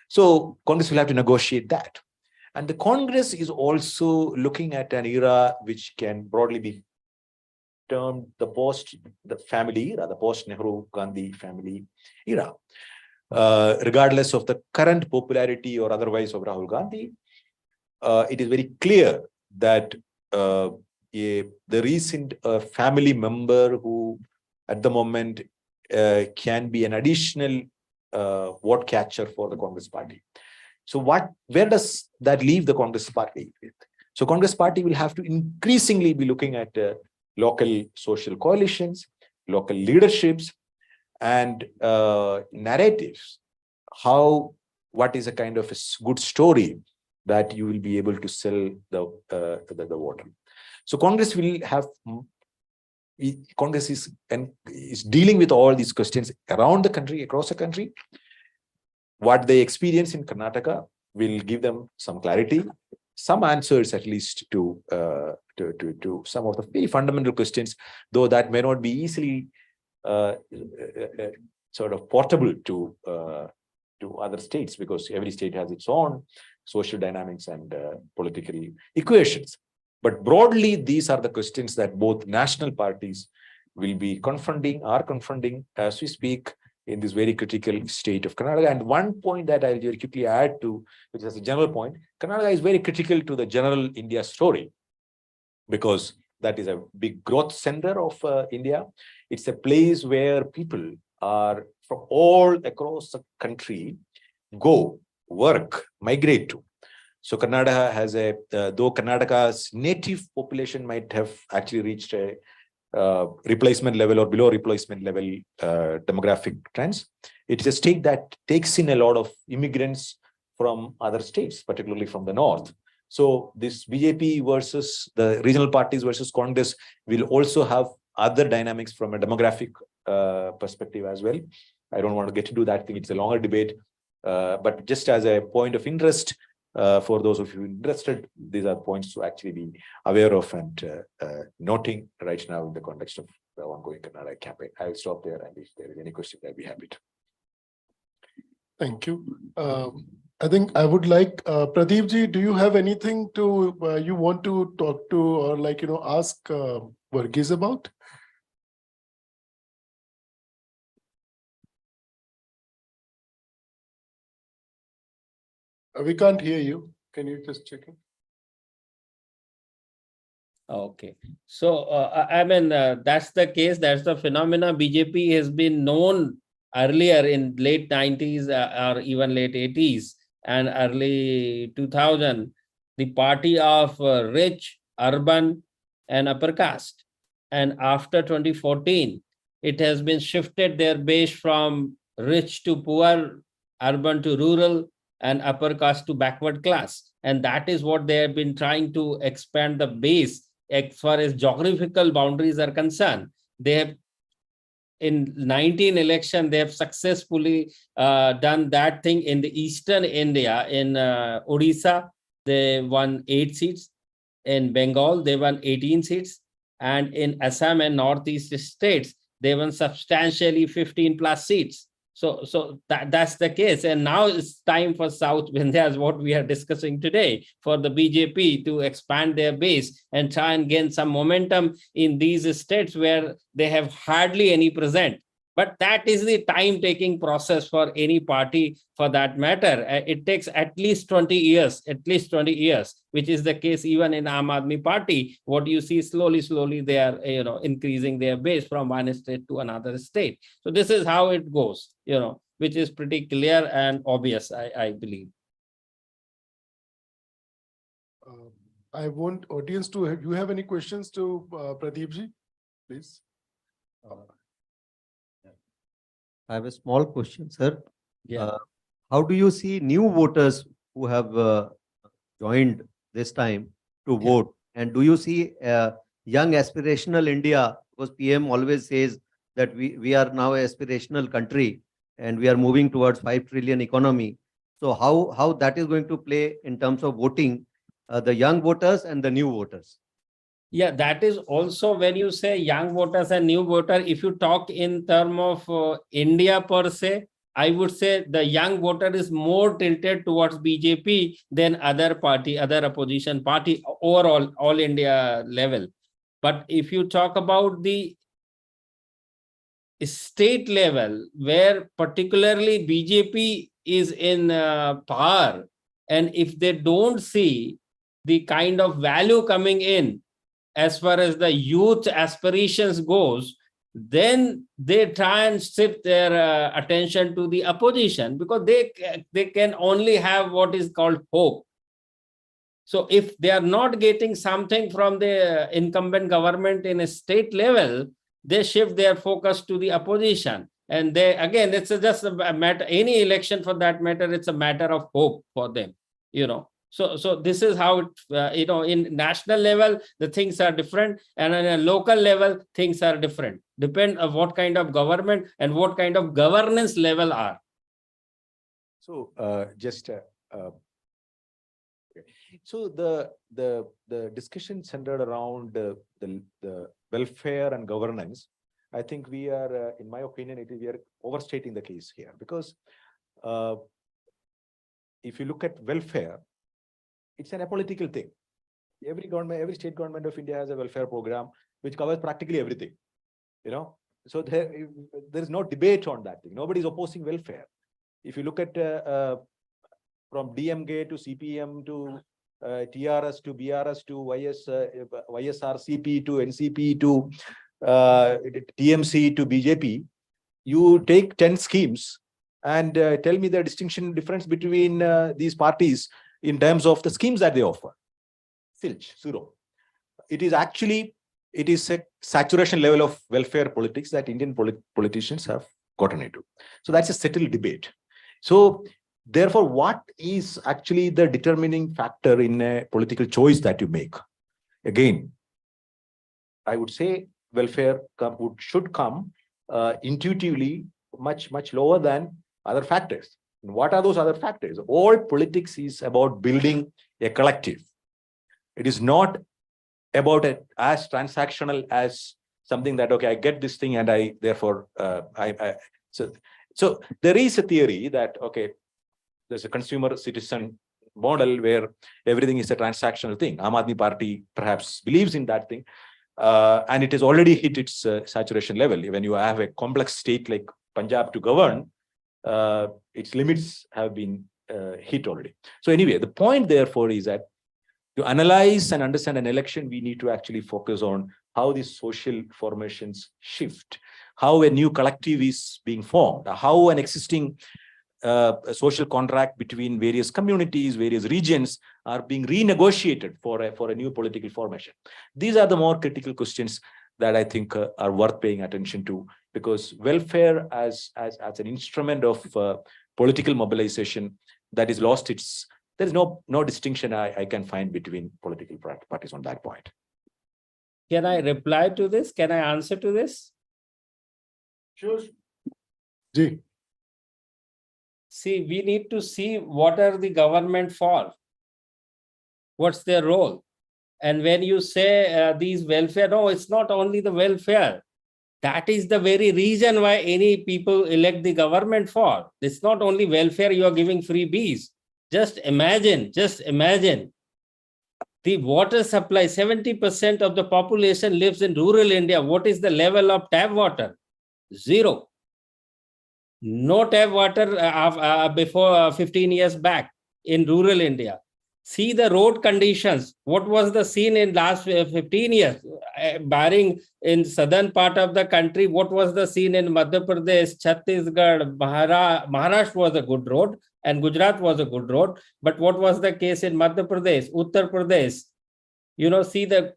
So Congress will have to negotiate that. And the Congress is also looking at an era which can broadly be termed the family era, the post-Nehru Gandhi family era. Regardless of the current popularity or otherwise of Rahul Gandhi, it is very clear that the recent family member who at the moment can be an additional vote catcher for the Congress party. So where does that leave the Congress party with? So Congress party will have to increasingly be looking at local social coalitions, local leaderships, and narratives. What is a kind of a good story that you will be able to sell the voter. So Congress will have. Congress is dealing with all these questions around the country, across the country. What they experience in Karnataka, will give them some clarity, some answers at least to some of the very fundamental questions, though that may not be easily sort of portable to other states, because every state has its own social dynamics and political equations. But broadly, these are the questions that both national parties will be are confronting as we speak in this very critical state of Karnataka. And one point that I'll very quickly add to, which is a general point, Karnataka is very critical to the general India story, because that is a big growth center of India. It's a place where people are from all across the country go, work, migrate to. So Karnataka has though Karnataka's native population might have actually reached a replacement level or below replacement level demographic trends, it's a state that takes in a lot of immigrants from other states, particularly from the north. So this BJP versus the regional parties versus Congress will also have other dynamics from a demographic perspective as well. I don't want to get into that thing. It's a longer debate, but just as a point of interest, for those of you interested, these are points to actually be aware of and noting right now in the context of the ongoing Karnataka campaign. I will stop there, and if there is any question, I'll be happy to. Thank you. I think I would like Pradeep ji, do you have anything to you want to talk to or ask Varghese about? We can't hear you. Can you just check it? Okay. So, I mean, that's the case. That's the phenomena. BJP has been known earlier in late 90s or even late 80s and early 2000, the party of rich, urban, and upper caste. And after 2014, it has been shifted their base from rich to poor, urban to rural, and upper caste to backward class. And that is what they have been trying to expand the base as far as geographical boundaries are concerned. They have, in 19 election, they have successfully done that thing in the eastern India. In Odisha, they won 8 seats. In Bengal, they won 18 seats. And in Assam and Northeast states, they won substantially 15 plus seats. So that's the case. And now it's time for South Vindhyas, what we are discussing today, for the BJP to expand their base and try and gain some momentum in these states where they have hardly any present. But that is the time-taking process for any party, for that matter. It takes at least 20 years, which is the case even in Aam Aadmi Party. What you see, slowly they are increasing their base from one state to another state. So this is how it goes, which is pretty clear and obvious, I believe. I want audience to you have any questions to Pradeep ji, please? I have a small question, sir. Yeah. How do you see new voters who have joined this time to vote? And do you see young aspirational India? Because PM always says that we are now an aspirational country and we are moving towards 5 trillion economy. So how that is going to play in terms of voting, the young voters and the new voters? Yeah, that is also when you say young voters and new voter, if you talk in terms of India per se, I would say the young voter is more tilted towards BJP than other opposition party overall, all India level. But if you talk about the state level, where particularly BJP is in power, and if they don't see the kind of value coming in as far as the youth aspirations goes, then they try and shift their attention to the opposition, because they can only have what is called hope. So if they are not getting something from the incumbent government in a state level, they shift their focus to the opposition. And they, again, it's just a matter, any election for that matter, it's a matter of hope for them, So this is how it, in national level, the things are different, and on a local level, things are different. Depend on what kind of government and what kind of governance level are. So just So the discussion centered around the welfare and governance. I think we are, in my opinion, we are overstating the case here, because if you look at welfare, it's an apolitical thing. Every government, every state government of India has a welfare program which covers practically everything. So there is no debate on that thing. Nobody is opposing welfare. If you look at from DMK to CPM to TRS to BRS to YSRCP to NCP to TMC to BJP, you take 10 schemes and tell me the difference between these parties in terms of the schemes that they offer. Filch, zero. It is a saturation level of welfare politics that Indian politicians have gotten into. So that's a settled debate. So therefore, what is actually the determining factor in a political choice that you make? Again, I would say welfare should come intuitively much lower than other factors. And what are those other factors? All politics is about building a collective. It is not about it as transactional as something that, okay, I get this thing and I therefore so there is a theory that, okay, there's a consumer citizen model where everything is a transactional thing. Aam Aadmi Party perhaps believes in that thing, and it has already hit its saturation level. When you have a complex state like Punjab to govern, its limits have been hit already. So anyway, the point therefore is that to analyze and understand an election, we need to actually focus on how these social formations shift, how a new collective is being formed, how an existing a social contract between various communities, various regions are being renegotiated for a new political formation. These are the more critical questions that I think are worth paying attention to, because welfare as an instrument of political mobilization that is lost its, there is no distinction I can find between political parties on that point. Can I reply to this? Can I answer to this? Sure. Ji. See, we need to see what are the government for. What's their role? And when you say these welfare, no, it's not only the welfare. That is the very reason why any people elect the government for. It's not only welfare, you are giving freebies. Just imagine. The water supply, 70% of the population lives in rural India. What is the level of tap water? Zero. No tap water before 15 years back in rural India. See the road conditions. What was the scene in last 15 years? Barring in southern part of the country, what was the scene in Madhya Pradesh, Chhattisgarh, Maharashtra was a good road and Gujarat was a good road. But what was the case in Madhya Pradesh, Uttar Pradesh? See the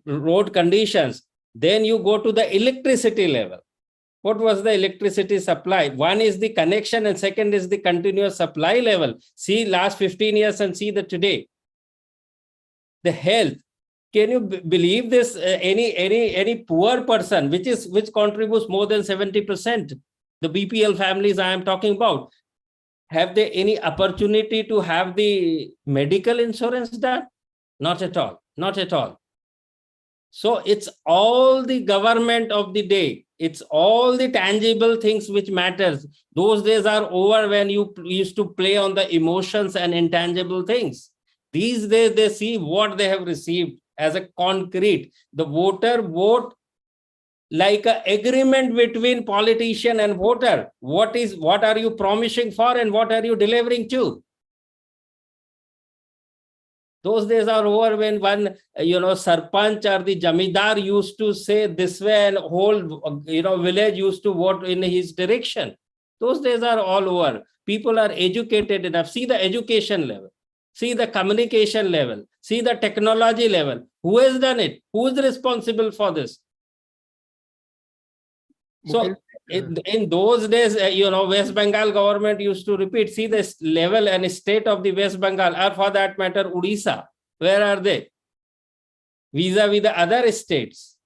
road conditions. Then you go to the electricity level. What was the electricity supply? One is the connection and second is the continuous supply level. See last 15 years and see the today. The health. Can you believe this? Any poor person, which contributes more than 70%, the BPL families I am talking about, have they any opportunity to have the medical insurance done? Not at all. Not at all. So it's all the government of the day. It's all the tangible things which matters. Those days are over when you used to play on the emotions and intangible things. These days they see what they have received as a concrete. The voter vote like an agreement between politician and voter. What are you promising for and what are you delivering to? Those days are over when one, sarpanch or the jamidar used to say this way and whole, village used to vote in his direction. Those days are all over. People are educated enough. See the education level. See the communication level. See the technology level. Who has done it? Who is responsible for this? So in those days, West Bengal government used to repeat, see the level and state of the West Bengal, or for that matter, Odisha. Where are they? Vis-a-vis the other states.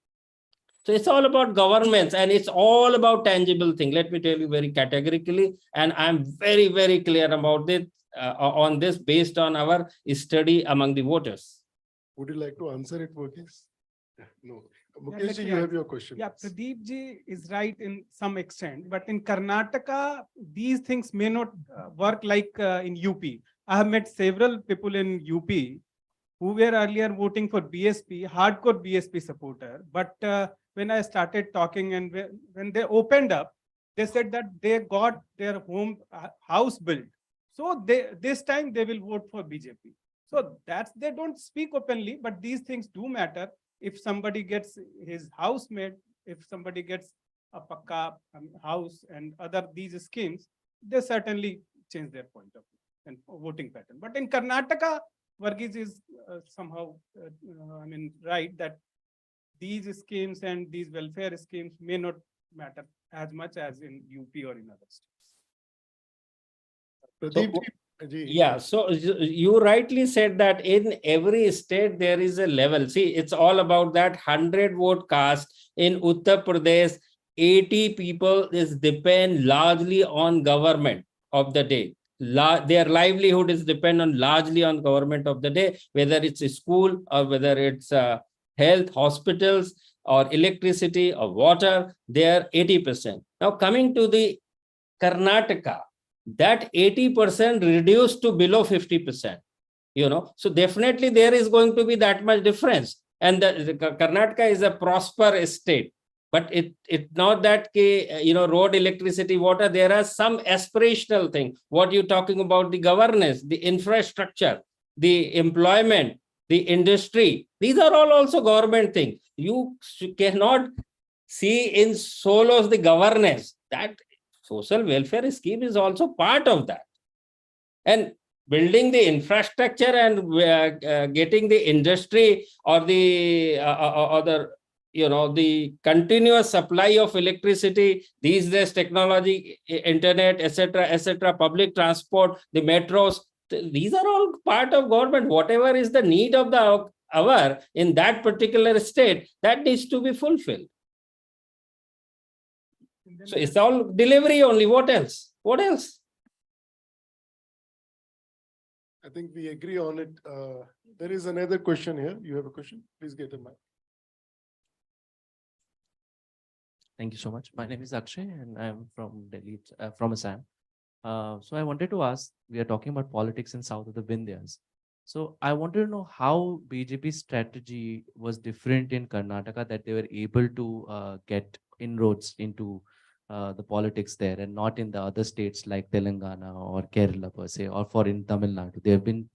So it's all about governments and it's all about tangible thing. Let me tell you very categorically, and I'm very, very clear about this. on this based on our study among the voters. Would you like to answer it, Mukesh? No. let Mukesh, me you have answer. your question. Yeah, Pradeep ji is right in some extent, but in Karnataka, these things may not work like in UP. I have met several people in UP who were earlier voting for BSP, hardcore BSP supporter. But when I started talking and when they opened up, they said that they got their house built. So this time they will vote for BJP. So they don't speak openly, but these things do matter. If somebody gets his house made, if somebody gets a pakka house and other these schemes, they certainly change their point of view and voting pattern. But in Karnataka, Varghese is somehow, right that these schemes and these welfare schemes may not matter as much as in UP or in other states. Pradeep, Yeah, so you rightly said that in every state there is a level. See, it's all about that 100 vote cast in Uttar Pradesh. 80 people is depend largely on government of the day. Their livelihood is dependent largely on government of the day, whether it's a school or whether it's health, hospitals or electricity or water. They are 80%. Now coming to the Karnataka, that 80% reduced to below 50%, so definitely there is going to be that much difference. And the Karnataka is a prosperous state, but it's not that road, electricity, water, there are some aspirational thing. What you're talking about, the governance, the infrastructure, the employment, the industry, these are all also government things. You cannot see in solos the governance. That social welfare scheme is also part of that. And building the infrastructure and getting the industry or the the continuous supply of electricity, these days technology, internet, etc., public transport, the metros, these are all part of government. Whatever is the need of the hour in that particular state, that needs to be fulfilled. So it's all delivery only. What else? What else? I think we agree on it. There is another question here. You have a question? Please get a mic. Thank you so much. My name is Akshay and I'm from Delhi, from Assam. So I wanted to ask, we are talking about politics in south of the Vindhyas. So I wanted to know how BJP's strategy was different in Karnataka, that they were able to get inroads into the politics there and not in the other states like Telangana or Kerala per se, or for in Tamil Nadu.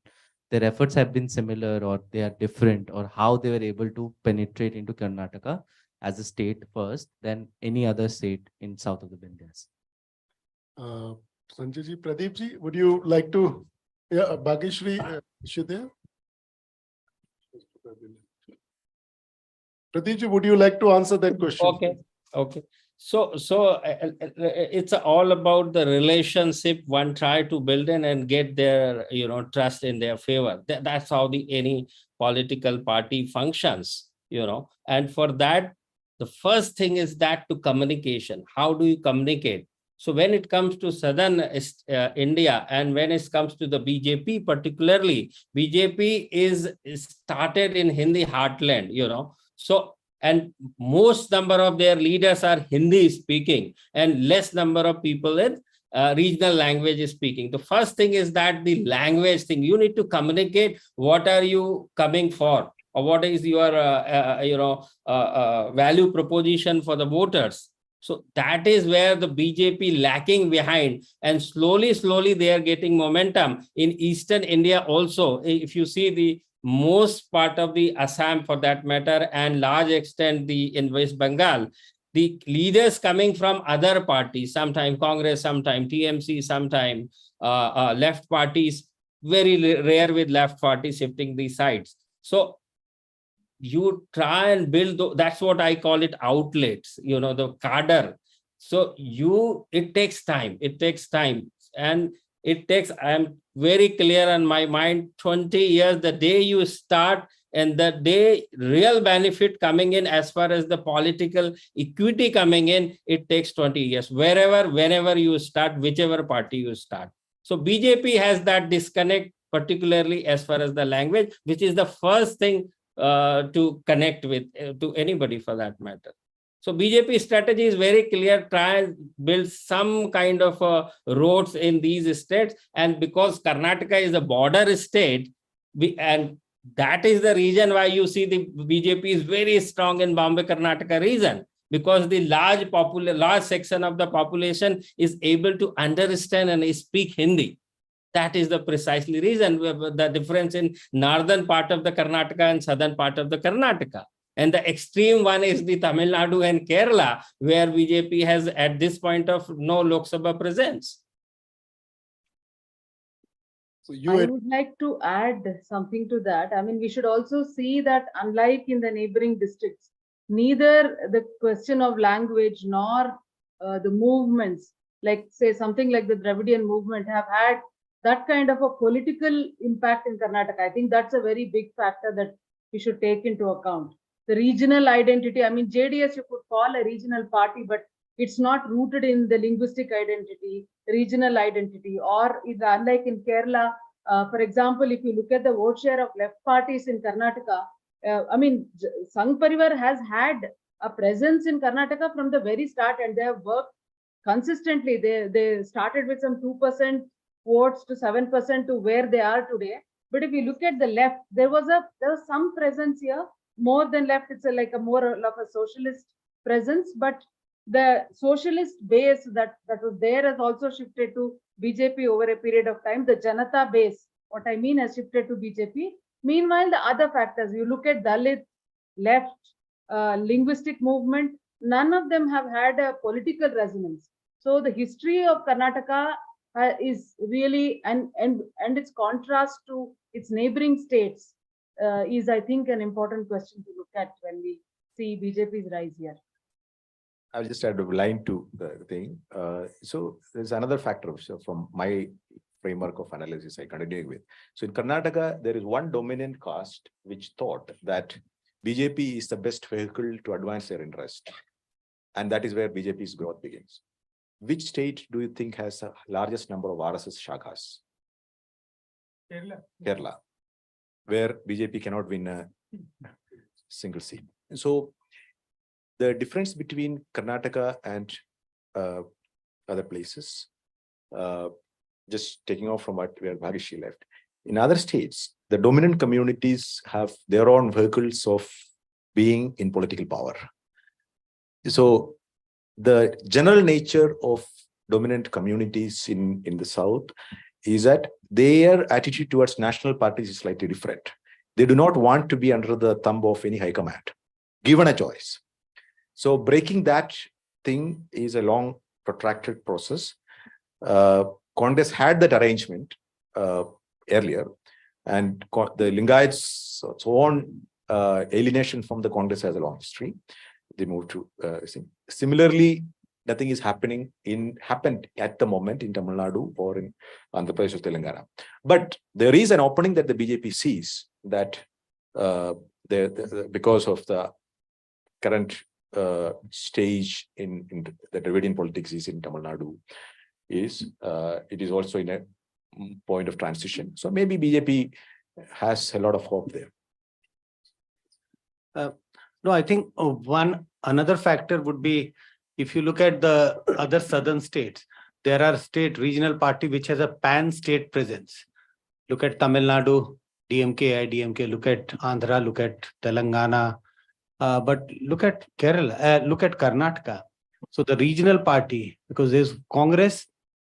Their efforts have been similar or they are different, or how they were able to penetrate into Karnataka as a state first, then any other state in south of the Vindhyas. Sanjay ji, Pradeep ji, would you like to? Yeah, Bhageshri, is she there? Pradeep ji, would you like to answer that question? Okay. So it's all about the relationship one try to build in and get their trust in their favor. That's how any political party functions. And for that, the first thing is that to communication. How do you communicate? So when it comes to southern India and when it comes to the BJP particularly, BJP is started in Hindi heartland, So, and most number of their leaders are Hindi speaking and less number of people in regional language speaking. The first thing is that the language thing, you need to communicate what are you coming for or what is your value proposition for the voters. So that is where the BJP lacking behind, and slowly they are getting momentum in Eastern India also. If you see the most part of the Assam for that matter, and large extent in West Bengal, the leaders coming from other parties, sometime Congress, sometime TMC, sometime left parties, very rare with left parties shifting these sides. So you try and build, that's what I call it, outlets, the cadre. So it takes time, and it takes, I'm very clear on my mind, 20 years, the day you start and the day real benefit coming in as far as the political equity coming in, it takes 20 years, whenever you start, whichever party you start. So BJP has that disconnect, particularly as far as the language, which is the first thing to connect with to anybody for that matter. So BJP strategy is very clear, try and build some kind of roads in these states. And because Karnataka is a border state, and that is the reason why you see the BJP is very strong in Bombay, Karnataka region, because the large section of the population is able to understand and speak Hindi. That is the precisely reason, the difference in northern part of the Karnataka and southern part of the Karnataka. And the extreme one is the Tamil Nadu and Kerala, where BJP has at this point of no Lok Sabha presence. So I would like to add something to that. I mean, we should also see that unlike in the neighboring districts, neither the question of language nor the movements, like say something like the Dravidian movement, have had that kind of a political impact in Karnataka. I think that's a very big factor that we should take into account. The regional identity, I mean, JDS you could call a regional party, but it's not rooted in the linguistic identity, regional identity, or unlike in Kerala, for example, if you look at the vote share of left parties in Karnataka, I mean, Sangh Parivar has had a presence in Karnataka from the very start, and they have worked consistently. They started with some 2% votes to 7% to where they are today. But if you look at the left, there was some presence here. More than left, it's like a more of a socialist presence, but the socialist base that was there has also shifted to BJP over a period of time. The Janata base, what I mean, has shifted to BJP. Meanwhile, the other factors, you look at Dalit, left, linguistic movement, none of them have had a political resonance. So the history of Karnataka is really, and its contrast to its neighboring states is, I think, an important question to look at when we see BJP's rise here. I'll just add a line to the thing. So there's another factor from my framework of analysis I continue with. So in Karnataka, there is one dominant caste which thought that BJP is the best vehicle to advance their interest. And that is where BJP's growth begins. Which state do you think has the largest number of RSS shakas? Kerala, where BJP cannot win a single seat. So the difference between Karnataka and other places, just taking off from where Bhagishi left, in other states, the dominant communities have their own vehicles of being in political power. So the general nature of dominant communities in the South is that their attitude towards national parties is slightly different. They do not want to be under the thumb of any high command, given a choice. So breaking that thing is a long, protracted process. Congress had that arrangement earlier, and the Lingayats' own alienation from the Congress has a long history. They moved to similarly, nothing is happened at the moment in Tamil Nadu or in Andhra Pradesh or Telangana. But there is an opening that the BJP sees that because of the current stage in the Dravidian politics is in Tamil Nadu, it is also in a point of transition. So maybe BJP has a lot of hope there. No, I think another factor would be, if you look at the other southern states, there are state regional party which has a pan-state presence. Look at Tamil Nadu, DMK, IDMK, look at Andhra, look at Telangana, but look at Kerala, look at Karnataka. So the regional party, because there's Congress,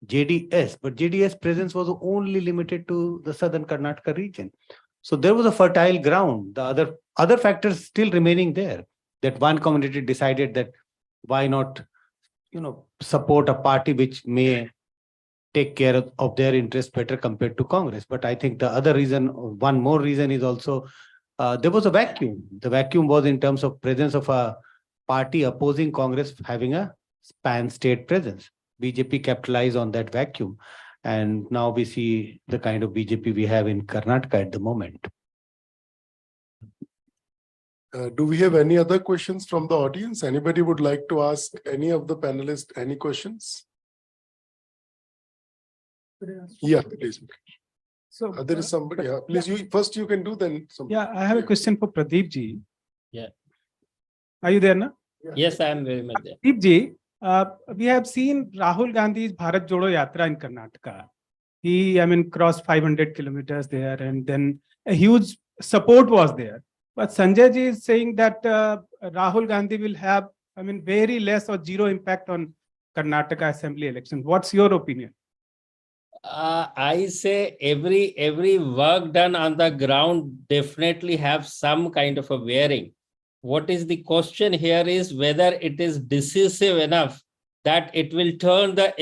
JDS, but JDS presence was only limited to the southern Karnataka region. So there was a fertile ground. The other factors still remaining there. That one community decided that why not, support a party which may take care of their interests better compared to Congress. But I think the other reason, one more reason, is also there was a vacuum. The vacuum was in terms of presence of a party opposing Congress having a pan-state presence. BJP capitalized on that vacuum. And now we see the kind of BJP we have in Karnataka at the moment. Do we have any other questions from the audience? Anybody would like to ask any of the panelists any questions? Yeah, please. So There is somebody. Yeah, please. You can do then. Some. yeah, I have a question for Pradeep ji. Yeah. Are you there now? Yes, I am very much there. Pradeep ji, we have seen Rahul Gandhi's Bharat Jodo Yatra in Karnataka. He, crossed 500 kilometers there, and then a huge support was there. But Sanjay ji is saying that Rahul Gandhi will have, very less or zero impact on Karnataka Assembly election. What's your opinion? I say every work done on the ground definitely have some kind of a bearing. What is the question here is whether it is decisive enough that it will turn the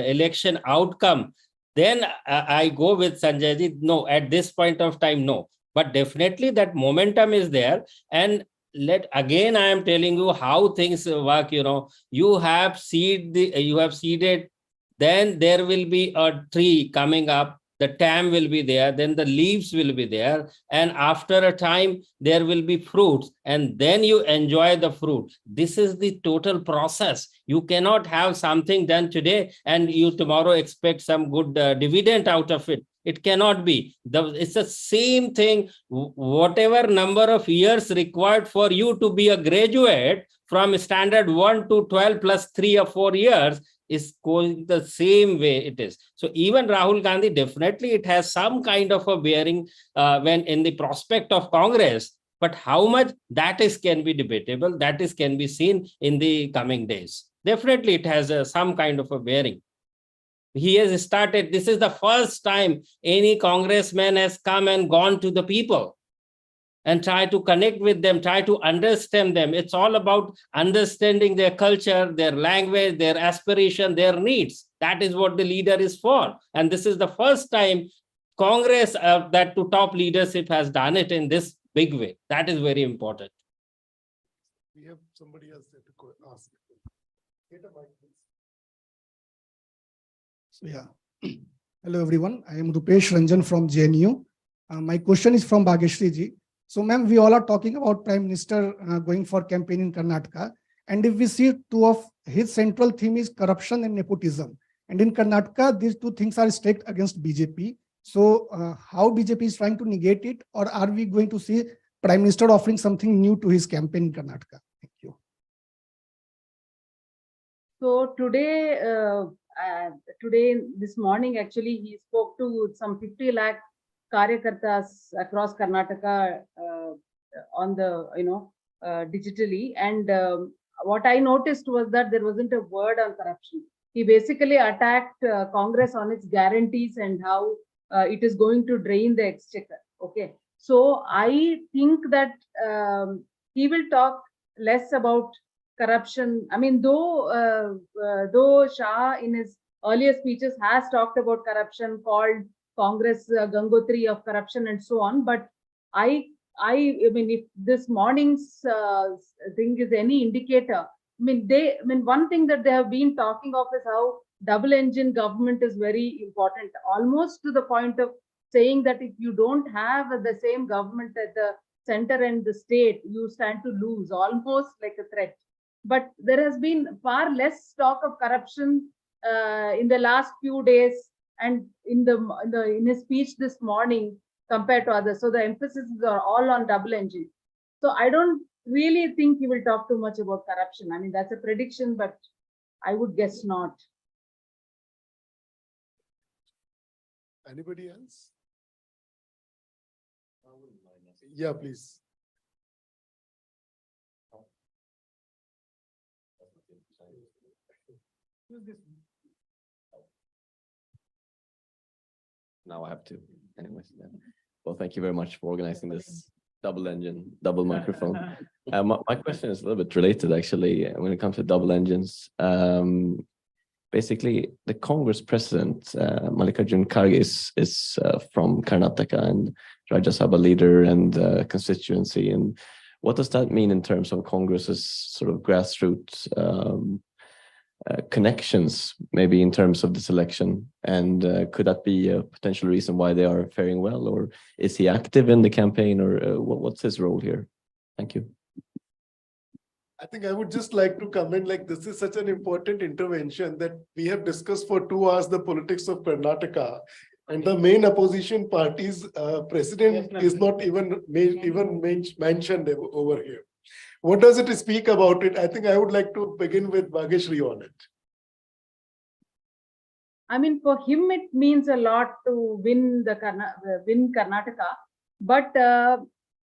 election outcome. Then I go with Sanjay ji. No, at this point of time, no. But definitely that momentum is there. And I am telling you how things work. You have seeded. Then there will be a tree coming up, the stem will be there, then the leaves will be there, and after a time there will be fruits, and then you enjoy the fruit. This is the total process. You cannot have something done today and you tomorrow expect some good dividend out of it. It cannot be. It's the same thing. Whatever number of years required for you to be a graduate from standard 1 to 12 plus 3 or 4 years, is going the same way it is. So even Rahul Gandhi, definitely it has some kind of a bearing when in the prospect of Congress, but how much that can be debatable, can be seen in the coming days. Definitely it has some kind of a bearing. He has started, this is the first time any congressman has come and gone to the people and try to connect with them, try to understand them. It's all about understanding their culture, their language, their aspiration, their needs. That is what the leader is for. And this is the first time Congress, that to top leadership has done it in this big way. That is very important. We have somebody else there to ask. Get a mic, please. So, yeah. Hello, everyone. I am Rupesh Ranjan from JNU. My question is from Bhageshri ji. So, ma'am, we all are talking about Prime Minister going for campaign in Karnataka. And if we see two of his central theme is corruption and nepotism. And in Karnataka, these two things are stacked against BJP. So, how BJP is trying to negate it? Or are we going to see Prime Minister offering something new to his campaign in Karnataka? Thank you. So today, this morning, actually, he spoke to some 50 lakh Karyakartas across Karnataka on the, digitally. And what I noticed was that there wasn't a word on corruption. He basically attacked Congress on its guarantees and how it is going to drain the exchequer. Okay. So I think that he will talk less about corruption. I mean, though Shah in his earlier speeches has talked about corruption, called Congress Gangotri of corruption and so on, but I mean, if this morning's thing is any indicator, one thing that they have been talking of is how double engine government is very important, almost to the point of saying that if you don't have the same government at the center and the state, you stand to lose, almost like a threat. But there has been far less talk of corruption in the last few days and in his speech this morning compared to others. So the emphasis are all on double engine. So I don't really think he will talk too much about corruption. I mean, that's a prediction, but I would guess not. Anybody else? Yeah, please. Now I have to. Anyways, yeah. Well, thank you very much for organizing this double engine, double microphone. My question is a little bit related, actually, when it comes to double engines. Basically, the Congress president, Mallikarjun Kharge, is from Karnataka and Rajya Sabha leader and constituency. And what does that mean in terms of Congress's sort of grassroots connections, maybe in terms of this election? And could that be a potential reason why they are faring well? Or is he active in the campaign, or what's his role here? Thank you. I think I would just like to comment, like, this is such an important intervention that we have discussed for 2 hours the politics of Karnataka, and the main opposition party's president is not even mentioned over here. What does it speak about it? I think I would like to begin with Bhageshri on it. I mean, for him, it means a lot to win Karnataka, but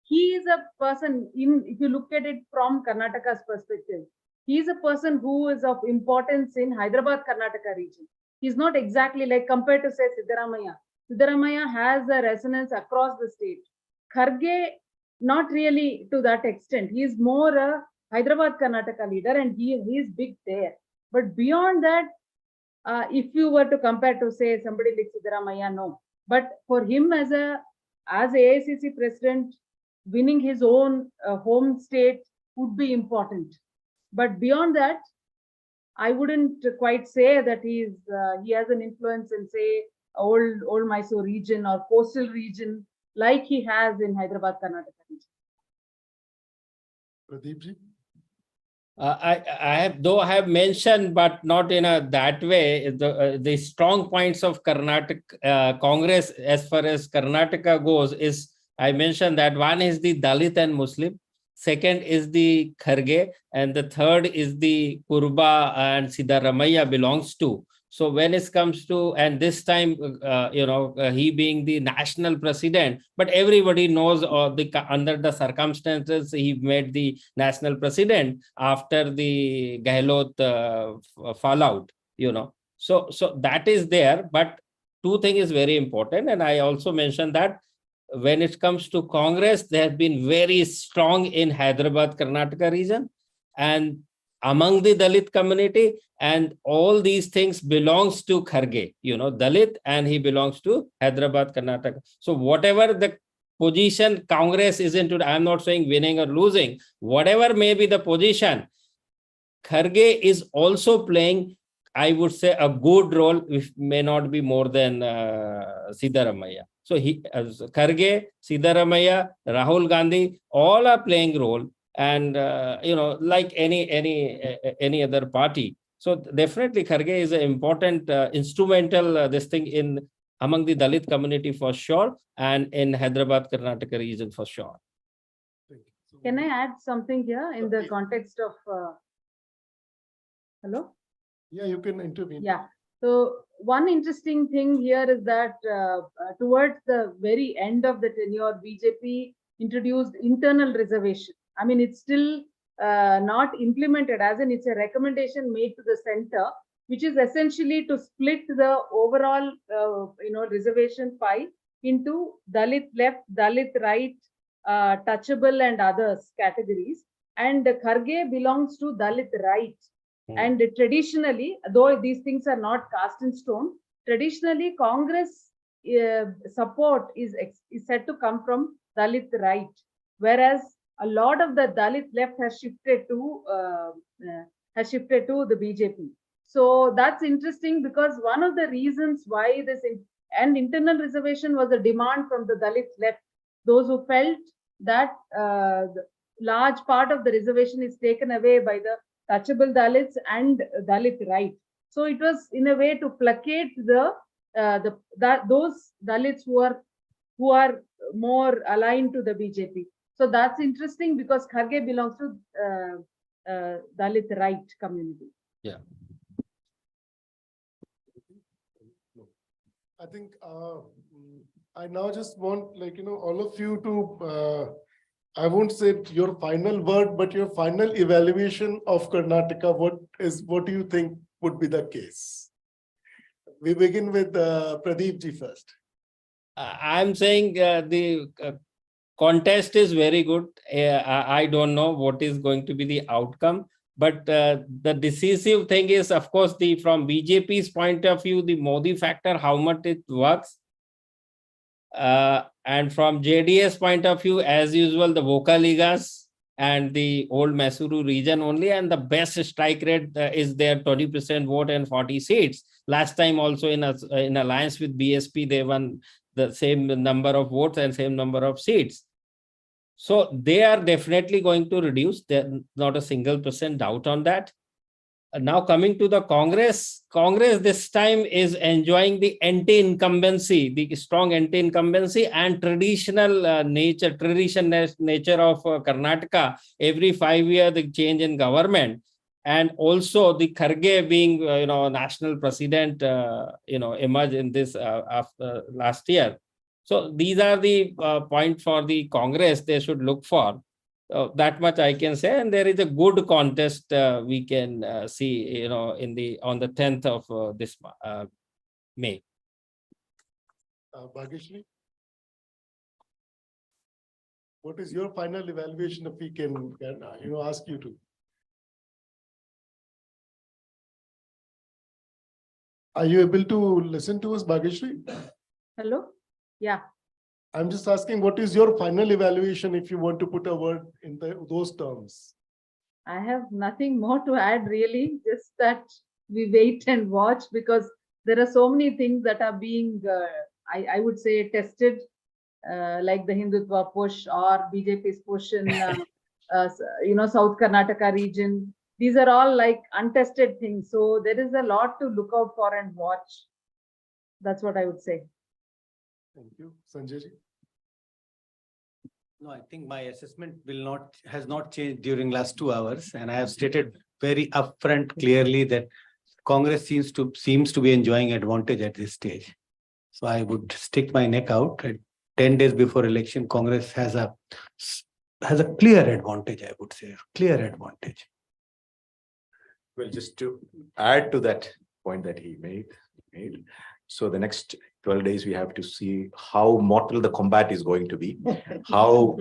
he is a person, if you look at it from Karnataka's perspective, he is a person who is of importance in Hyderabad, Karnataka region. He's not exactly like compared to, say, Siddaramaiah. Siddaramaiah has a resonance across the state. Kharge, not really to that extent. He is more a Hyderabad, Karnataka leader, and he is big there. But beyond that, if you were to compare to, say, somebody like Siddaramaiah, no. But for him as AICC president, winning his own home state would be important. But beyond that, I wouldn't quite say that he has an influence in, say, old Mysore region or coastal region like he has in Hyderabad, Karnataka region. Pradeepji? I have mentioned, but not in that way, the strong points of Karnataka Congress as far as Karnataka goes is, I mentioned that one is the Dalit and Muslim, second is the Kharge, and the third is the Kurba and Siddaramaiah belongs to. So when it comes to, and this time, he being the national president, but everybody knows under the circumstances, he made the national president after the Gehlot fallout, So that is there, but two things is very important. And I also mentioned that when it comes to Congress, they have been very strong in Hyderabad, Karnataka region and among the Dalit community, and all these things belongs to Kharge, Dalit, and he belongs to Hyderabad, Karnataka. So whatever the position Congress is into, I'm not saying winning or losing, whatever may be the position, Kharge is also playing, I would say, a good role, which may not be more than Siddaramaiah. So Kharge, Siddaramaiah, Rahul Gandhi, all are playing role, and like any other party. So definitely Kharge is an important instrumental this thing in among the Dalit community for sure, and in Hyderabad, Karnataka region for sure. Can I add something here in the context of hello? Yeah, you can intervene. Yeah. So one interesting thing here is that towards the very end of the tenure, BJP introduced internal reservation. I mean, it's still not implemented, as in it's a recommendation made to the center, which is essentially to split the overall, reservation pie into Dalit left, Dalit right, touchable and others categories. And Kharge belongs to Dalit right. And traditionally, though these things are not cast in stone, traditionally Congress support is said to come from Dalit right, whereas a lot of the Dalit left has shifted to the BJP. So that's interesting, because one of the reasons why this and internal reservation was a demand from the Dalit left, those who felt that the large part of the reservation is taken away by the touchable Dalits and Dalit right. So it was in a way to placate those Dalits who are more aligned to the BJP. So that's interesting, because Kharge belongs to Dalit right community. Yeah. I think I now just want, all of you to I won't say your final word, but your final evaluation of Karnataka. What do you think would be the case? We begin with Pradeep ji first. I'm saying the contest is very good. I don't know what is going to be the outcome, but the decisive thing is, of course, from BJP's point of view, the Modi factor, how much it works. And from JDS point of view, as usual, the Vokaligas and the old Mysuru region only, and the best strike rate is their 20% vote and 40 seats. Last time also in alliance with BSP, they won the same number of votes and same number of seats. So they are definitely going to reduce. There's not a single % doubt on that. Now coming to the Congress this time is enjoying the anti-incumbency, the strong anti-incumbency and traditional nature of Karnataka. Every 5 years, the change in government, and also the Kharge being, national president, emerged in this after last year. So these are the point for the Congress they should look for. That much I can say, and there is a good contest we can see, on the 10th of this May. Bhageshri, what is your final evaluation if we can ask you to? Are you able to listen to us, Bhageshri? Hello? Yeah. I'm just asking, what is your final evaluation if you want to put a word in those terms? I have nothing more to add really, just that we wait and watch, because there are so many things that are being, I would say, tested, like the Hindutva push or BJP's push in, South Karnataka region. These are all like untested things. So there is a lot to look out for and watch. That's what I would say. Thank you. Sanjay ji? No, I think my assessment has not changed during last 2 hours, and I have stated very upfront clearly that Congress seems to be enjoying advantage at this stage. So I would stick my neck out. At 10 days before election, Congress has a clear advantage. I would say clear advantage. Well, just to add to that point that he made. So the next 12 days, we have to see how mortal the combat is going to be, how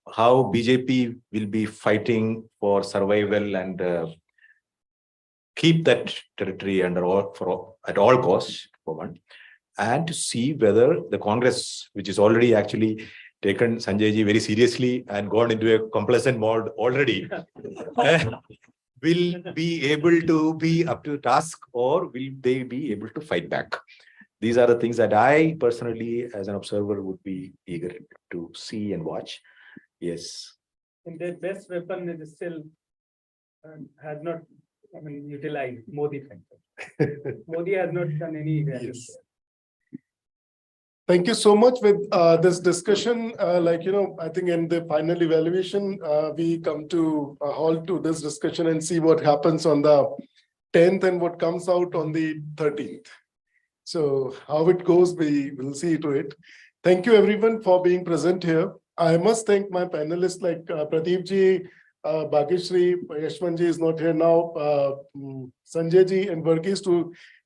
BJP will be fighting for survival and keep that territory at all costs, for one, and to see whether the Congress, which is already actually taken Sanjay ji very seriously and gone into a complacent mode already, will be able to be up to the task, or will they be able to fight back? These are the things that I personally, as an observer, would be eager to see and watch. Yes. And their best weapon is still has not, utilized Modi factor. Modi has not done any. Yes. Thank you so much with this discussion. I think in the final evaluation, we come to a halt to this discussion and see what happens on the 10th and what comes out on the 13th. So how it goes, we will see to it. Thank you everyone for being present here. I must thank my panelists like Pradeep ji, Bhageshri, Yashwan ji is not here now, Sanjay ji and Varghese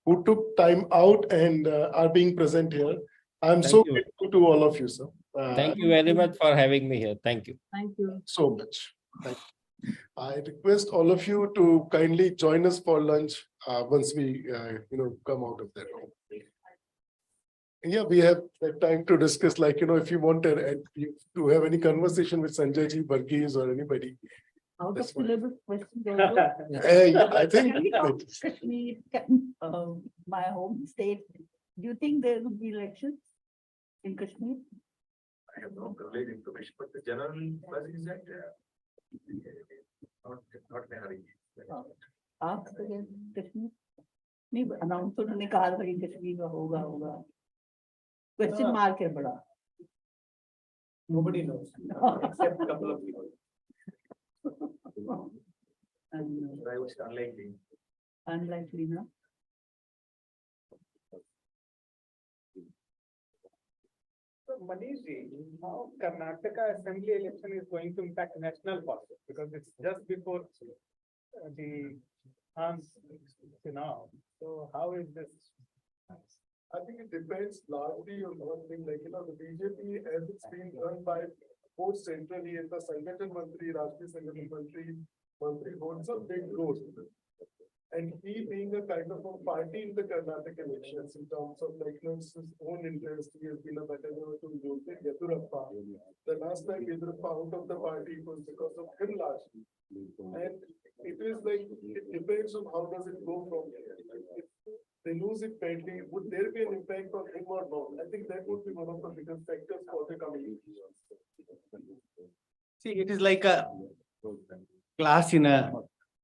who took time out and are being present here. I'm so grateful to all of you, sir. Thank you very much for having me here. Thank you. Thank you. So much. Thank you. I request all of you to kindly join us for lunch once we, come out of that room. Yeah, we have that time to discuss, if you want to have any conversation with Sanjay ji, Varghese or anybody. Out of syllabus questions I think Kashmir, my home state. Do you think there will be elections in Kashmir? I have no complete information, but the general buzz is that not in a hurry. Ask again Kashmir. नहीं announce तो उन्होंने कहा था कि कश्मीर में होगा question mark है बड़ा. Nobody knows except a couple of people. I was Unlikely, no? So Manish ji, how Karnataka Assembly election is going to impact national politics, because it's just before the now. So how is this? I think it depends largely on one thing, the BJP, as it's been run by both centrally and the Sangathan Mantri, Rashtriya Sangathan Mantri holds a big role. And he being a kind of a party in the Karnataka elections in terms of his own interest, he has been a better to Yedurappa. The last time Yedurappa out of the party was because of him largely. And it is it depends on how does it go from here. If they lose it badly, would there be an impact on him or not? I think that would be one of the biggest factors for the coming. See, it is like a class in a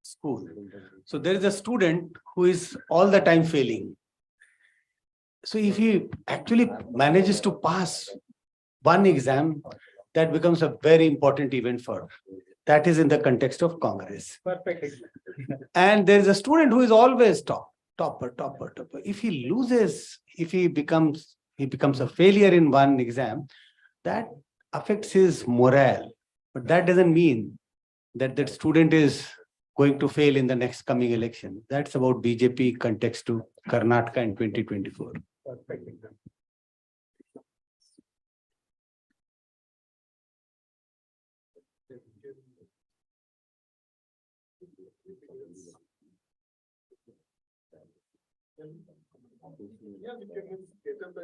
school. So there is a student who is all the time failing. So if he actually manages to pass one exam, that becomes a very important event for her. That is in the context of Congress. Perfect. And there is a student who is always topper. If he loses, if he becomes a failure in one exam, that affects his morale. But that doesn't mean that that student is going to fail in the next coming election. That's about BJP context to Karnataka in 2024. Perfect. Yeah, we can get up